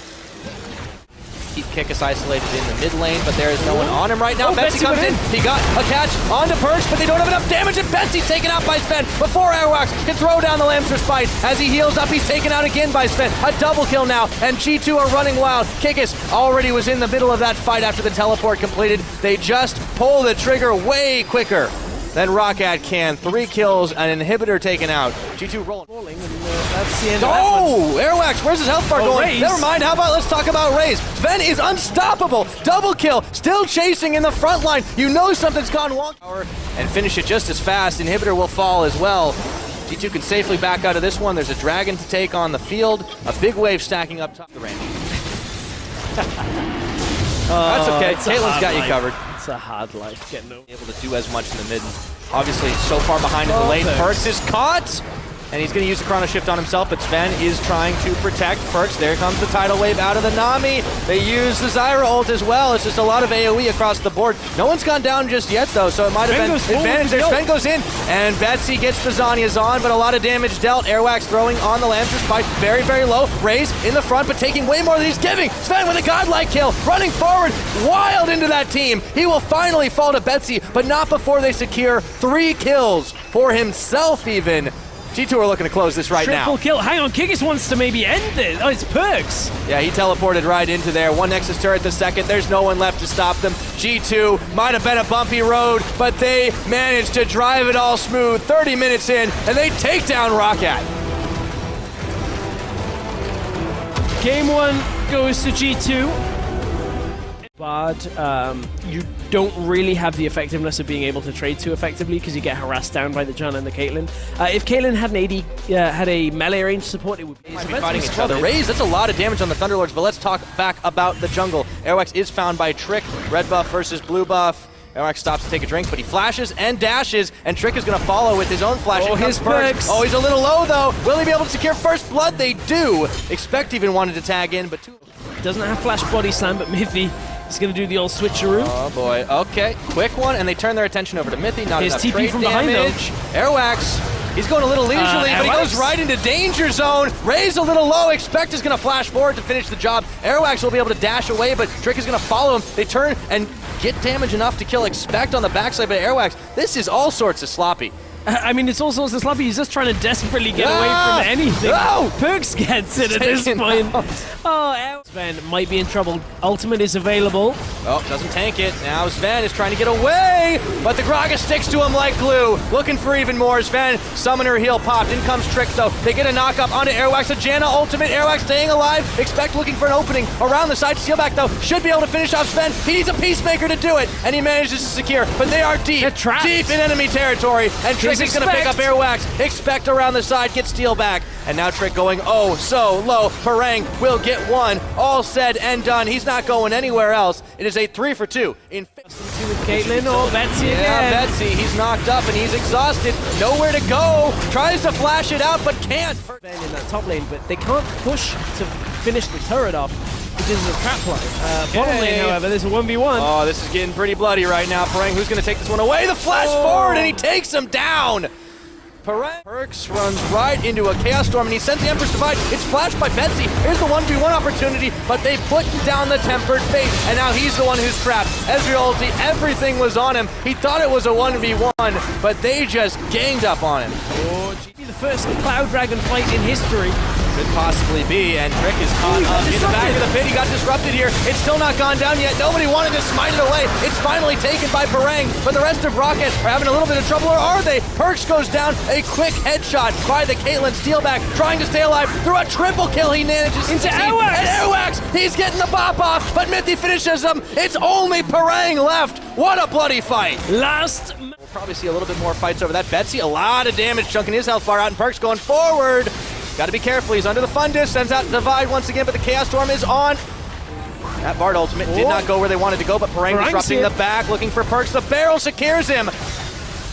Keep Kikis isolated in the mid lane, but there is no one on him right now. Oh, Betsy comes in. He got a catch onto Perkz, but they don't have enough damage, and Betsy's taken out by Sven before Airwax can throw down the Lamb's Respite. As he heals up, he's taken out again by Sven. A double kill now, and G2 are running wild. Kikis already was in the middle of that fight after the teleport completed. They just pull the trigger way quicker than Roccat can. 3 kills, an inhibitor taken out. G2 rolling. That's the end of that one. Airwax, where's his health bar going? Raze. Never mind, how about let's talk about Raze. Sven is unstoppable. Double kill, still chasing in the front line. You know something's gone wrong. And finish it just as fast. Inhibitor will fall as well. G2 can safely back out of this one. There's a Dragon to take on the field. A big wave stacking up top of the range. That's okay, Caitlin's got you covered. It's a hard life getting over. Able to do as much in the mid. Obviously, so far behind in the lane. Perkz is caught, and he's going to use the chrono shift on himself, but Sven is trying to protect Perkz. There comes the tidal wave out of the Nami. They use the Zyra ult as well. It's just a lot of AoE across the board. No one's gone down just yet, though, so it might have been advantage there. Sven goes in, and Betsy gets the Zhonya's on, but a lot of damage dealt. Airwax throwing on the Lamb's Respite. Very, very low. Raze in the front, but taking way more than he's giving. Sven with a godlike kill, running forward, wild into that team. He will finally fall to Betsy, but not before they secure 3 kills for himself even. G2 are looking to close this right now. Triple kill. Hang on, Kikis wants to maybe end it. Oh, it's Perkz. Yeah, he teleported right into there. 1 Nexus turret the second. There's no one left to stop them. G2 might have been a bumpy road, but they managed to drive it all smooth. 30 minutes in, and they take down Roccat. Game 1 goes to G2. But you don't really have the effectiveness of being able to trade too effectively because you get harassed down by the Janna and the Caitlyn. If Caitlyn had an AD, had a melee range support, it would be fighting each other. Raze, that's a lot of damage on the Thunderlords, but let's talk back about the jungle. Airwax is found by Trick. Red buff versus blue buff. Airwax stops to take a drink, but he flashes and dashes, and Trick is going to follow with his own flash. Oh, his Perkz. Oh, he's a little low, though. Will he be able to secure first blood? They do. Expect even wanted to tag in, but doesn't have flash body slam, but Mythy is going to do the old switcheroo. Oh, boy. Okay, quick one, and they turn their attention over to Mythy. Not enough TP trade from damage. Behind, Airwax, he's going a little leisurely, but he goes right into danger zone. Raze a little low. Expect is going to flash forward to finish the job. Airwax will be able to dash away, but Trick is going to follow him. They turn and get damage enough to kill Expect on the backside, but Airwax, this is all sorts of sloppy. I mean, it's all sorts of sloppy. He's just trying to desperately get away from anything. No! Perks gets it at this Taken point. out. Oh, Sven might be in trouble. Ultimate is available. Oh, doesn't tank it. Now Sven is trying to get away, but the Graga sticks to him like glue. Looking for even more. Sven, summoner heal popped. In comes Trick, though. They get a knock-up onto Airwax. A Janna ultimate. Airwax staying alive. Expect looking for an opening around the side. Steelback, though, should be able to finish off Sven. He needs a Peacemaker to do it, and he manages to secure. But they are deep in enemy territory, and Trick is going to pick up Airwax. Expect around the side, get Steelback. And now Trick going oh so low. Parang will get one. All said and done. He's not going anywhere else. It is a 3 for 2. In With Caitlyn or Betsy again. yeah, Betsy, he's knocked up and he's exhausted. Nowhere to go. Tries to flash it out, but can't. In that top lane, but they can't push to finish the turret off because of the trap line. Bottom lane, however, there's a 1v1. Oh, this is getting pretty bloody right now. Parang, who's going to take this one away? The flash forward, and he takes him down. Parang Perks runs right into a Chaos Storm, and he sends the Emperor's Divide. It's flashed by Betsy. Here's the 1v1 opportunity, but they put down the Tempered Fate, and now he's the one who's trapped. Ezreal ulti, everything was on him. He thought it was a 1v1, but they just ganged up on him. Oh, the first Cloud Dragon fight in history. Could possibly be, and Trick is caught up in the back of the pit. He got disrupted here. It's still not gone down yet. Nobody wanted to smite it away. It's finally taken by Parang, but the rest of Roccat are having a little bit of trouble, or are they? Perks goes down. A quick headshot by the Caitlyn. Steelback trying to stay alive through a triple kill. He manages into Airwax. And Airwax, he's getting the bop off, but Mithy finishes him. It's only Parang left. What a bloody fight. We'll probably see a little bit more fights over that. Betsy, a lot of damage, chunking his health bar out, and Perks going forward. Got to be careful. He's under the Fundus, sends out Divide once again, but the Chaos Storm is on. That Bard ultimate did not go where they wanted to go, but Parang disrupting the back, looking for Perks. The barrel secures him.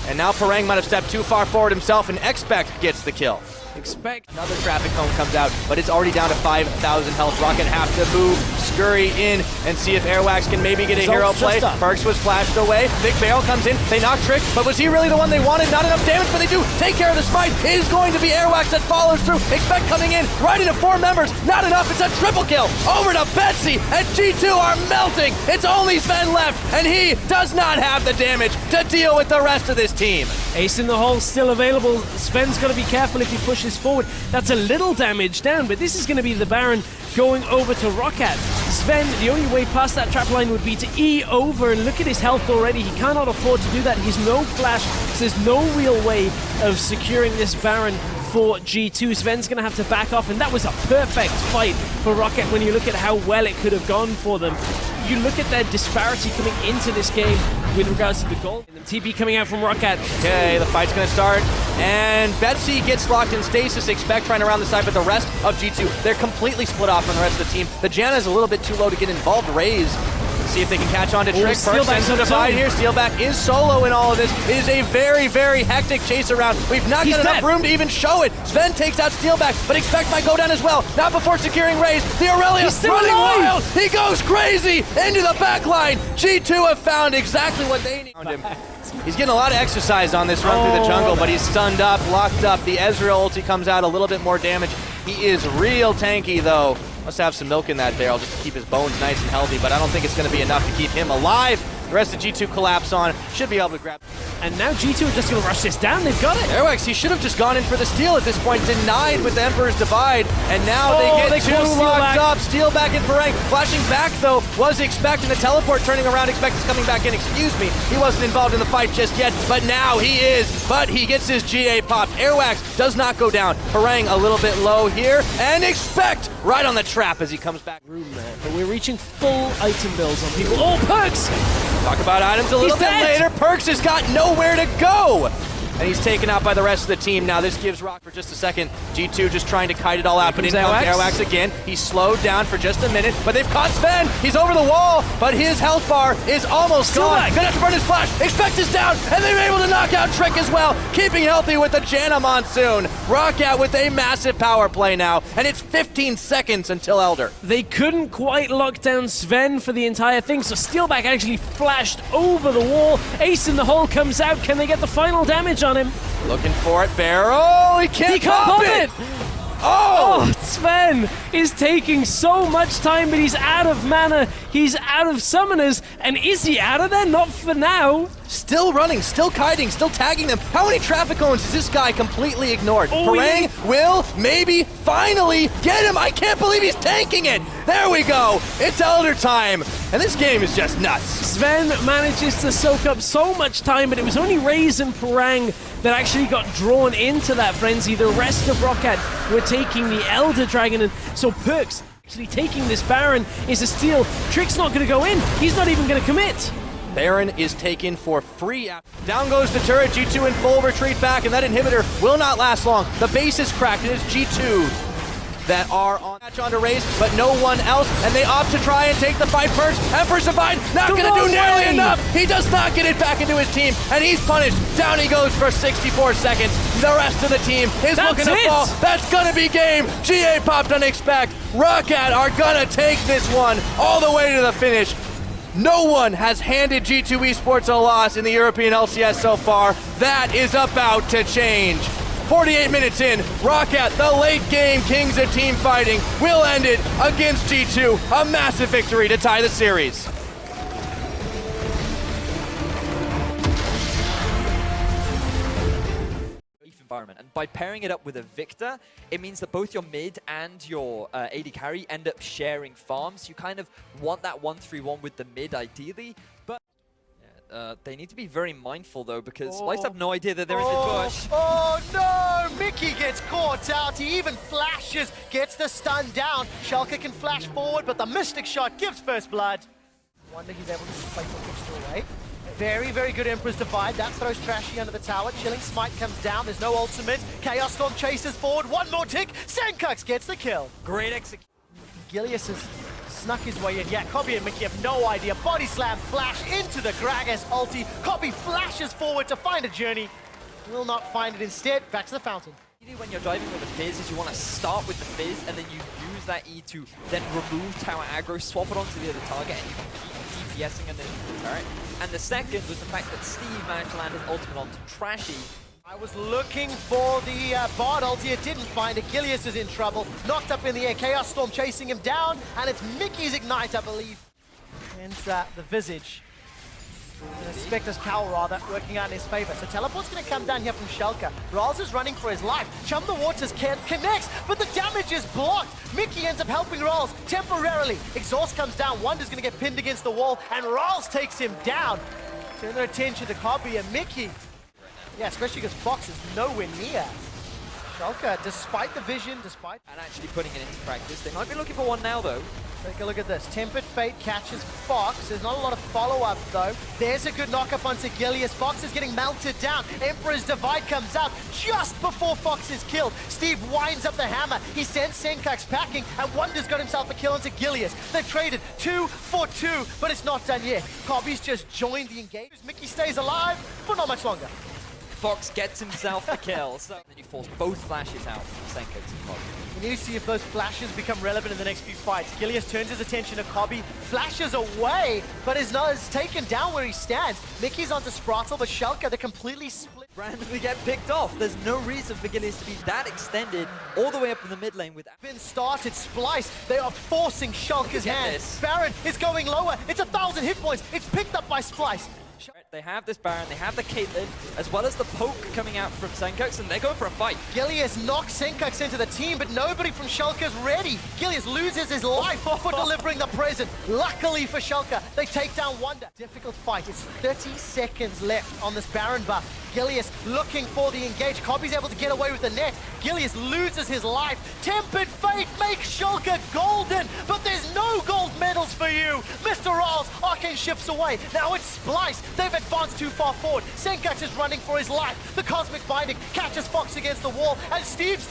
And now Parang might have stepped too far forward himself, and Expect gets the kill. Expect another traffic cone comes out, but it's already down to 5,000 health. Roccat have to move, scurry in, and see if Airwax can maybe get a hero play. Perks was flashed away. Big Barrel comes in. They knock Trick, but was he really the one they wanted? Not enough damage, but they do take care of the smite. It is going to be Airwax that follows through. Expect coming in, right into 4 members. Not enough. It's a triple kill. Over to Betsy, and G2 are melting. It's only Sven left, and he does not have the damage to deal with the rest of this team. Ace in the hole still available. Sven's got to be careful if he pushes forward. That's a little damage down, but this is going to be the Baron going over to Roccat. Sven, the only way past that trap line would be to E over, and look at his health already. He cannot afford to do that. He's no flash, so there's no real way of securing this Baron for G2. Sven's going to have to back off, and that was a perfect fight for Roccat when you look at how well it could have gone for them. You look at their disparity coming into this game with regards to the goal. And the TP coming out from Roccat. Okay, the fight's going to start. And Betsy gets locked in stasis. Expect trying around the side, but the rest of G2, they're completely split off from the rest of the team. The Janna is a little bit too low to get involved. Raze. See if they can catch on to Trick. Perks sends a Divide here. Steelback is solo in all of this. It is a very, very hectic chase around. We've not got enough room to even show it. Sven takes out Steelback, but Expect might go down as well. Not before securing Raze. The Aurelia running wild. He goes crazy into the back line. G2 have found exactly what they need. He's getting a lot of exercise on this run through the jungle, but he's stunned up, locked up. The Ezreal ulti comes out, a little bit more damage. He is real tanky, though. Must have some milk in that barrel just to keep his bones nice and healthy, but I don't think it's going to be enough to keep him alive. The rest of G2 collapse on. Should be able to grab. And now G2 are just going to rush this down. They've got it. Airwax, he should have just gone in for the steal at this point. Denied with the Emperor's Divide. And now they get two locked up. Steelback and Parang. Flashing back, though, was Expect. And the teleport turning around. Expect is coming back in. Excuse me. He wasn't involved in the fight just yet. But now he is. But he gets his GA popped. Airwax does not go down. Parang a little bit low here. And Expect right on the trap as he comes back. But we're reaching full item builds on people. Oh, Perks! Talk about items a little bit later. Perks has got nowhere to go. And he's taken out by the rest of the team. Now this gives ROC for just a second. G2 just trying to kite it all out, but in comes Airwax again. He's slowed down for just a minute, but they've caught Sven. He's over the wall, but his health bar is almost gone. Gonna have to burn his flash. Expect is down, and they're able to knock out Trick as well, keeping healthy with the Janna Monsoon. Roccat with a massive power play now, and it's 15 seconds until Elder. They couldn't quite lock down Sven for the entire thing, so Steelback actually flashed over the wall. Ace in the hole comes out. Can they get the final damage on him? Looking for it, Barrel. He can't pop it. Oh, Sven is taking so much time, but he's out of mana, he's out of summoners, and is he out of there? Not for now. Still running, still kiting, still tagging them. How many traffic cones has this guy completely ignored? Oh, Parang will maybe finally get him. I can't believe he's tanking it. There we go. It's Elder time. And this game is just nuts. Sven manages to soak up so much time, but it was only Raze and Parang that actually got drawn into that frenzy. The rest of Roccat were taking the Elder Dragon, and so Perks actually taking this Baron is a steal. Trick's not going to go in. He's not even going to commit. Baron is taken for free. Down goes the turret, G2 in full retreat back, and that inhibitor will not last long. The base is cracked, it is G2 that are on match onto Raze, but no one else, and they opt to try and take the fight first. Emperor's Divide, not gonna do nearly enough! He does not get it back into his team, and he's punished. Down he goes for 64 seconds. The rest of the team is looking to fall. That's gonna be game. GA popped unexpected. Roccat are gonna take this one all the way to the finish. No one has handed G2 Esports a loss in the European LCS so far. That is about to change. 48 minutes in, Roccat, the late game kings of team fighting, will end it against G2. A massive victory to tie the series. Environment. And by pairing it up with a Victor, it means that both your mid and your AD carry end up sharing farms. You kind of want that 1-3-1 with the mid ideally, but they need to be very mindful though, because Splyce have no idea that they're in the bush. Oh no! Mickey gets caught out. He even flashes, gets the stun down. Schalke can flash forward, but the Mystic Shot gives first blood. Wonder he's able to play for away. Very, very good Emperor's Divide. That throws Trashy under the tower. Chilling Smite comes down. There's no ultimate. Chaos Storm chases forward. One more tick. Senkux gets the kill. Great execution. Gilius has snuck his way in. Yeah, Cobby and Mickey have no idea. Body slam flash into the Gragas ulti. Cobby flashes forward to find a journey. Will not find it instead. Back to the fountain. When you're diving with a Fizz is you want to start with the Fizz and then you use that E to then remove tower aggro, swap it onto the other target, and you can keep DPSing underneath the turret. And the second was the fact that Steve managed to land his ultimate onto Trashy. I was looking for the Bard ulti, it didn't find it. Gilius is in trouble, knocked up in the air. Chaos Storm chasing him down, and it's Mickey's Ignite, I believe. And the Visage. Spectre's Cowl, rather, working out in his favor. So Teleport's going to come down here from Schalke. Rawls is running for his life. Chum the Waters connects, but the damage is blocked. Mickey ends up helping Rawls temporarily. Exhaust comes down. Wonder's going to get pinned against the wall, and Rawls takes him down. Turn their attention to Cobby and Mickey. Yeah, especially because Fox is nowhere near. Schalke, despite the vision, And actually putting it into practice. They might be looking for one now, though. Take a look at this. Tempered Fate catches Fox. There's not a lot of follow-up, though. There's a good knock-up onto Gilius. Fox is getting melted down. Emperor's Divide comes out just before Fox is killed. Steve winds up the hammer. He sends Senkux packing, and Wonder's got himself a kill into Gilius. They've traded 2 for 2, but it's not done yet. Cobby's just joined the engagement. Mickey stays alive for not much longer. Fox gets himself the kill, so then you force both flashes out from Senkux and Cobby. We need to see if those flashes become relevant in the next few fights. Gilius turns his attention to Cobby, flashes away, but is taken down where he stands. Mickey's onto Spratle, but Schalke, they're completely split. Randomly get picked off. There's no reason for Gilius to be that extended all the way up in the mid lane with... Been started, Splyce, they are forcing Schalke's hand. Baron is going lower, it's 1,000 hit points, it's picked up by Splyce. They have this Baron, they have the Caitlyn, as well as the poke coming out from Senkux, and they're going for a fight. Gilius knocks Senkux into the team, but nobody from Schalke is ready. Gilius loses his life for delivering the present. Luckily for Schalke, they take down Wonder. Difficult fight. It's 30 seconds left on this Baron buff. Gilius looking for the engage. Cobby's able to get away with the net. Gilius loses his life. Tempered Fate makes Schalke golden, but there's no gold medals for you. Mr. Rawls, Arcane shifts away. Now it's Splyce. They've advanced too far forward. Senkux is running for his life. The Cosmic Binding catches Fox against the wall, and Steve's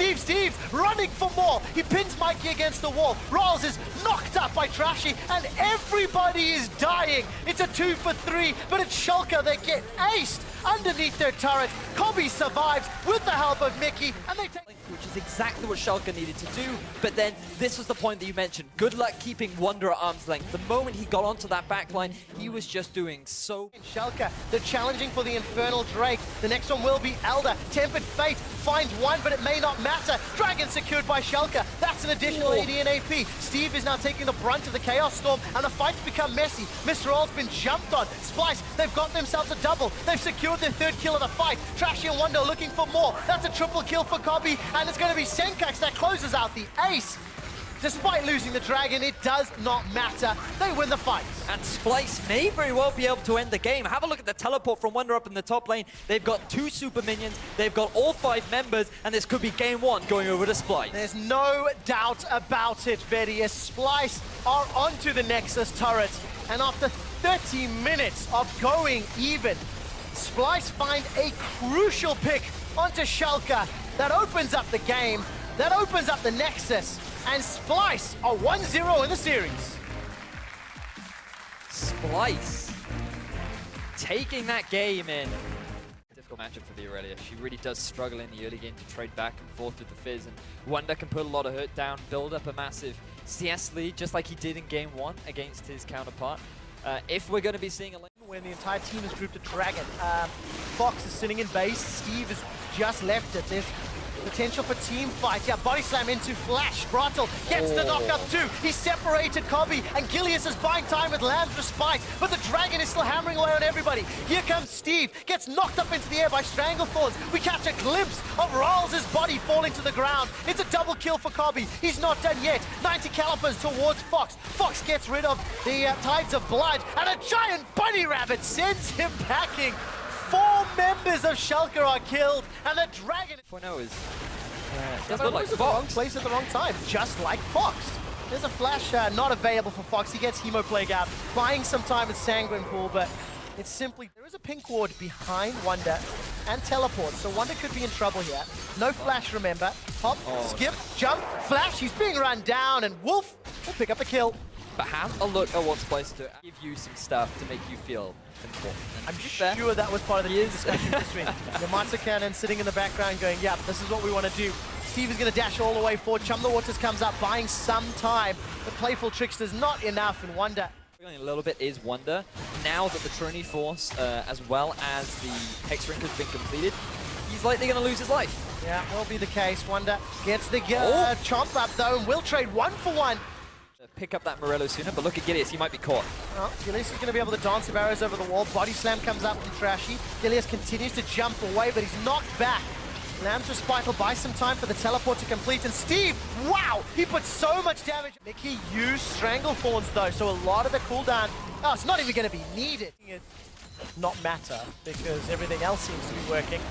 running for more. He pins Mikey against the wall. Rawls is knocked up by Trashy, and everybody is dying. It's a 2 for 3, but it's Schalke that get aced underneath their turret. Cobby survives with the help of Mickey, and they take... which is exactly what Schalke needed to do. But then this was the point that you mentioned. Good luck keeping Wunder at arm's length. The moment he got onto that backline, he was just doing so. Schalke, they're challenging for the Infernal Drake. The next one will be Elder. Tempered Fate finds one, but it may not matter. Dragon secured by Schalke. That's an additional AD and AP. Steve is now taking the brunt of the Chaos Storm, and the fight's become messy. Mr. All's been jumped on. Splyce, they've got themselves a double. They've secured their third kill of the fight. Trashy and Wunder looking for more. That's a triple kill for Kobe, and it's going to be Senkax that closes out the ace. Despite losing the Dragon, it does not matter. They win the fight. And Splyce may very well be able to end the game. Have a look at the teleport from Wunder up in the top lane. They've got 2 super minions. They've got all 5 members, and this could be game 1 going over to Splyce. There's no doubt about it, Betty, as Splyce are onto the Nexus turret. And after 30 minutes of going even, Splyce find a crucial pick onto Schalke that opens up the game, that opens up the Nexus, and Splyce are 1-0 in the series. Splyce taking that game in. Difficult matchup for the Aurelia. She really does struggle in the early game to trade back and forth with the Fizz, and Wunder can put a lot of hurt down, build up a massive CS lead, just like he did in game 1 against his counterpart. If we're going to be seeing a lane when the entire team is grouped to Dragon, Fox is sitting in base, Steve has just left it. There's potential for team fight. Yeah, body slam into Flash. Brattle gets the knockup too. He separated Kobe, and Gilius is buying time with Lamb's Respite, but the Dragon is still hammering away on everybody. Here comes Steve, gets knocked up into the air by Stranglethorns. We catch a glimpse of Rawls' body falling to the ground. It's a double kill for Kobe. He's not done yet. 90 calipers towards Fox. Fox gets rid of the Tides of Blood, and a giant bunny rabbit sends him packing. 4 members of Schalke are killed, and the Dragon 4-0 is does look like the wrong place at the wrong time, just like Fox. There's a flash not available for Fox. He gets Hemoplague out, buying some time with Sanguine Pool, but it's simply... There is a pink ward behind Wunder and teleport, so Wunder could be in trouble here. No flash, remember. Hop, skip, jump, flash. He's being run down, and Wolf will pick up a kill. But have a look at what Splyce do. Give you some stuff to make you feel important. I'm sure that was part of the discussion between Yamato Cannon sitting in the background going, yeah, this is what we want to do. Steve is going to dash all the way forward. Chum the Waters comes up, buying some time. The Playful Trickster's not enough, and Wunder. A little bit is Wunder. Now that the Trinity Force, as well as the Hex Rink has been completed, he's likely going to lose his life. Yeah, will be the case. Wunder gets the chomp up though, and will trade 1-for-1. Pick up that Morello sooner, but look at Gilius, he might be caught. Well, Gilius is going to be able to dance of arrows over the wall. Body slam comes up from Trashy. Gilius continues to jump away, but he's knocked back. Lamb's Respite will buy some time for the teleport to complete, and Steve, wow, he put so much damage. Mickey used Stranglethorns though, so a lot of the cooldown, it's not even going to be needed. It not matter, because everything else seems to be working.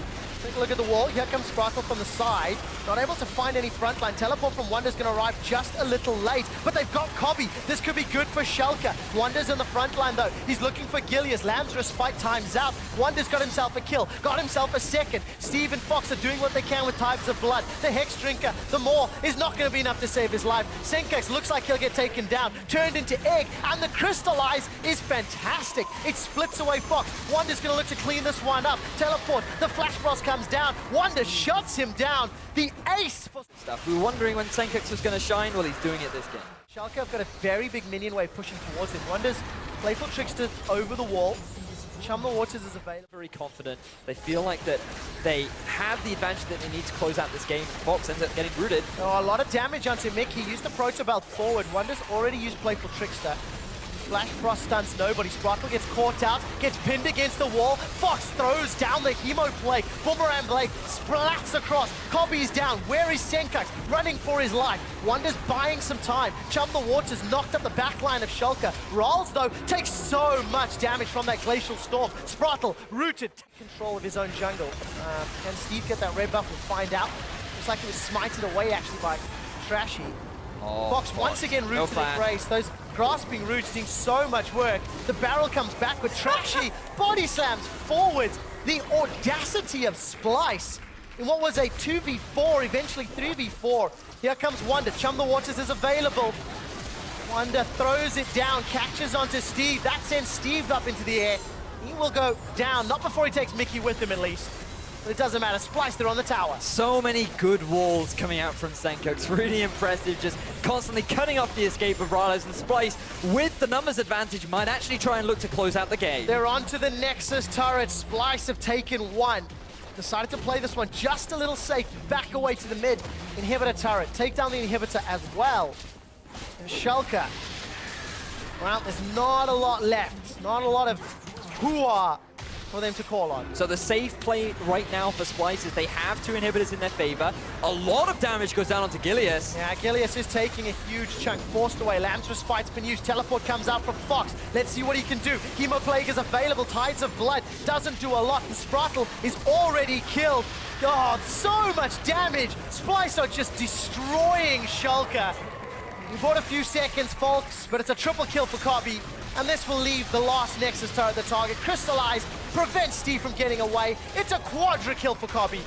Take a look at the wall. Here comes Sparkle from the side. Not able to find any frontline. Teleport from Wunder's going to arrive just a little late, but they've got Kobe. This could be good for Schalke. Wunder's in the frontline though. He's looking for Gilius. Lamb's Respite times out. Wunder's got himself a kill. Got himself a second. Steve and Fox are doing what they can with Tides of Blood. The Hex Drinker, the Maw, is not going to be enough to save his life. Senkax looks like he'll get taken down. Turned into Egg, and the Crystallize is fantastic. It splits away Fox. Wunder's going to look to clean this one up. Teleport. The Flash Frost comes down. Wunder shuts him down. The ace for stuff. We were wondering when Senkax was going to shine. Well, he's doing it this game. Schalke have got a very big minion wave pushing towards him. Wunder's Playful Trickster over the wall. Chum the Waters is available. Very confident. They feel like that they have the advantage that they need to close out this game. Fox ends up getting rooted. Oh, a lot of damage onto Mick. He used the Proto Belt forward. Wunder's already used Playful Trickster. Flash Frost stuns nobody. Sparkle gets caught out, gets pinned against the wall. Fox throws down the Hemoplague. Boomerang Blade splats across. Kobe's down. Where is Senkax? Running for his life. Wunder's buying some time. Chum the Waters knocked up the backline of Schalke. Rawls, though, takes so much damage from that Glacial Storm. Sparkle, rooted, control of his own jungle. Can Steve get that red buff? We'll find out. Looks like it was smited away, actually, by Trashy. Fox once again roots to the embrace. Those grasping roots doing so much work. The barrel comes back with Trashy. Body slams forwards. The audacity of Splyce in what was a 2v4, eventually 3v4. Here comes Wunder. Chum the Waters is available. Wunder throws it down, catches onto Steve. That sends Steve up into the air. He will go down, not before he takes Mickey with him at least. But it doesn't matter. Splyce, they're on the tower. So many good walls coming out from Senko. It's really impressive, just constantly cutting off the escape of Rylos, and Splyce, with the numbers advantage, might actually try and look to close out the game. They're onto the Nexus turret. Splyce have taken one. Decided to play this one just a little safe. Back away to the mid inhibitor turret. Take down the inhibitor as well. And Schalke. Well, there's not a lot left. Not a lot of hoo-ah for them to call on. So the safe play right now for Splyce is they have 2 inhibitors in their favor. A lot of damage goes down onto Gilius. Yeah, Gilius is taking a huge chunk, forced away. Lamb's Respite's been used. Teleport comes out from Fox. Let's see what he can do. Hemoplague is available. Tides of Blood doesn't do a lot. And Sprattle is already killed. God, so much damage. Splyce are just destroying Schalke. We bought a few seconds, folks, but it's a triple kill for Cobby. And this will leave the last Nexus turret the target. Crystallize, prevents Steve from getting away. It's a quadra kill for Cobby.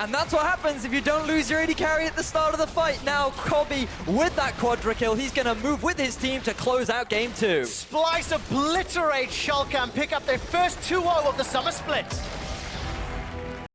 And that's what happens if you don't lose your AD carry at the start of the fight. Now, Cobby, with that quadra kill, he's going to move with his team to close out game 2. Splyce obliterate Schalke and pick up their first 2-0 of the summer split.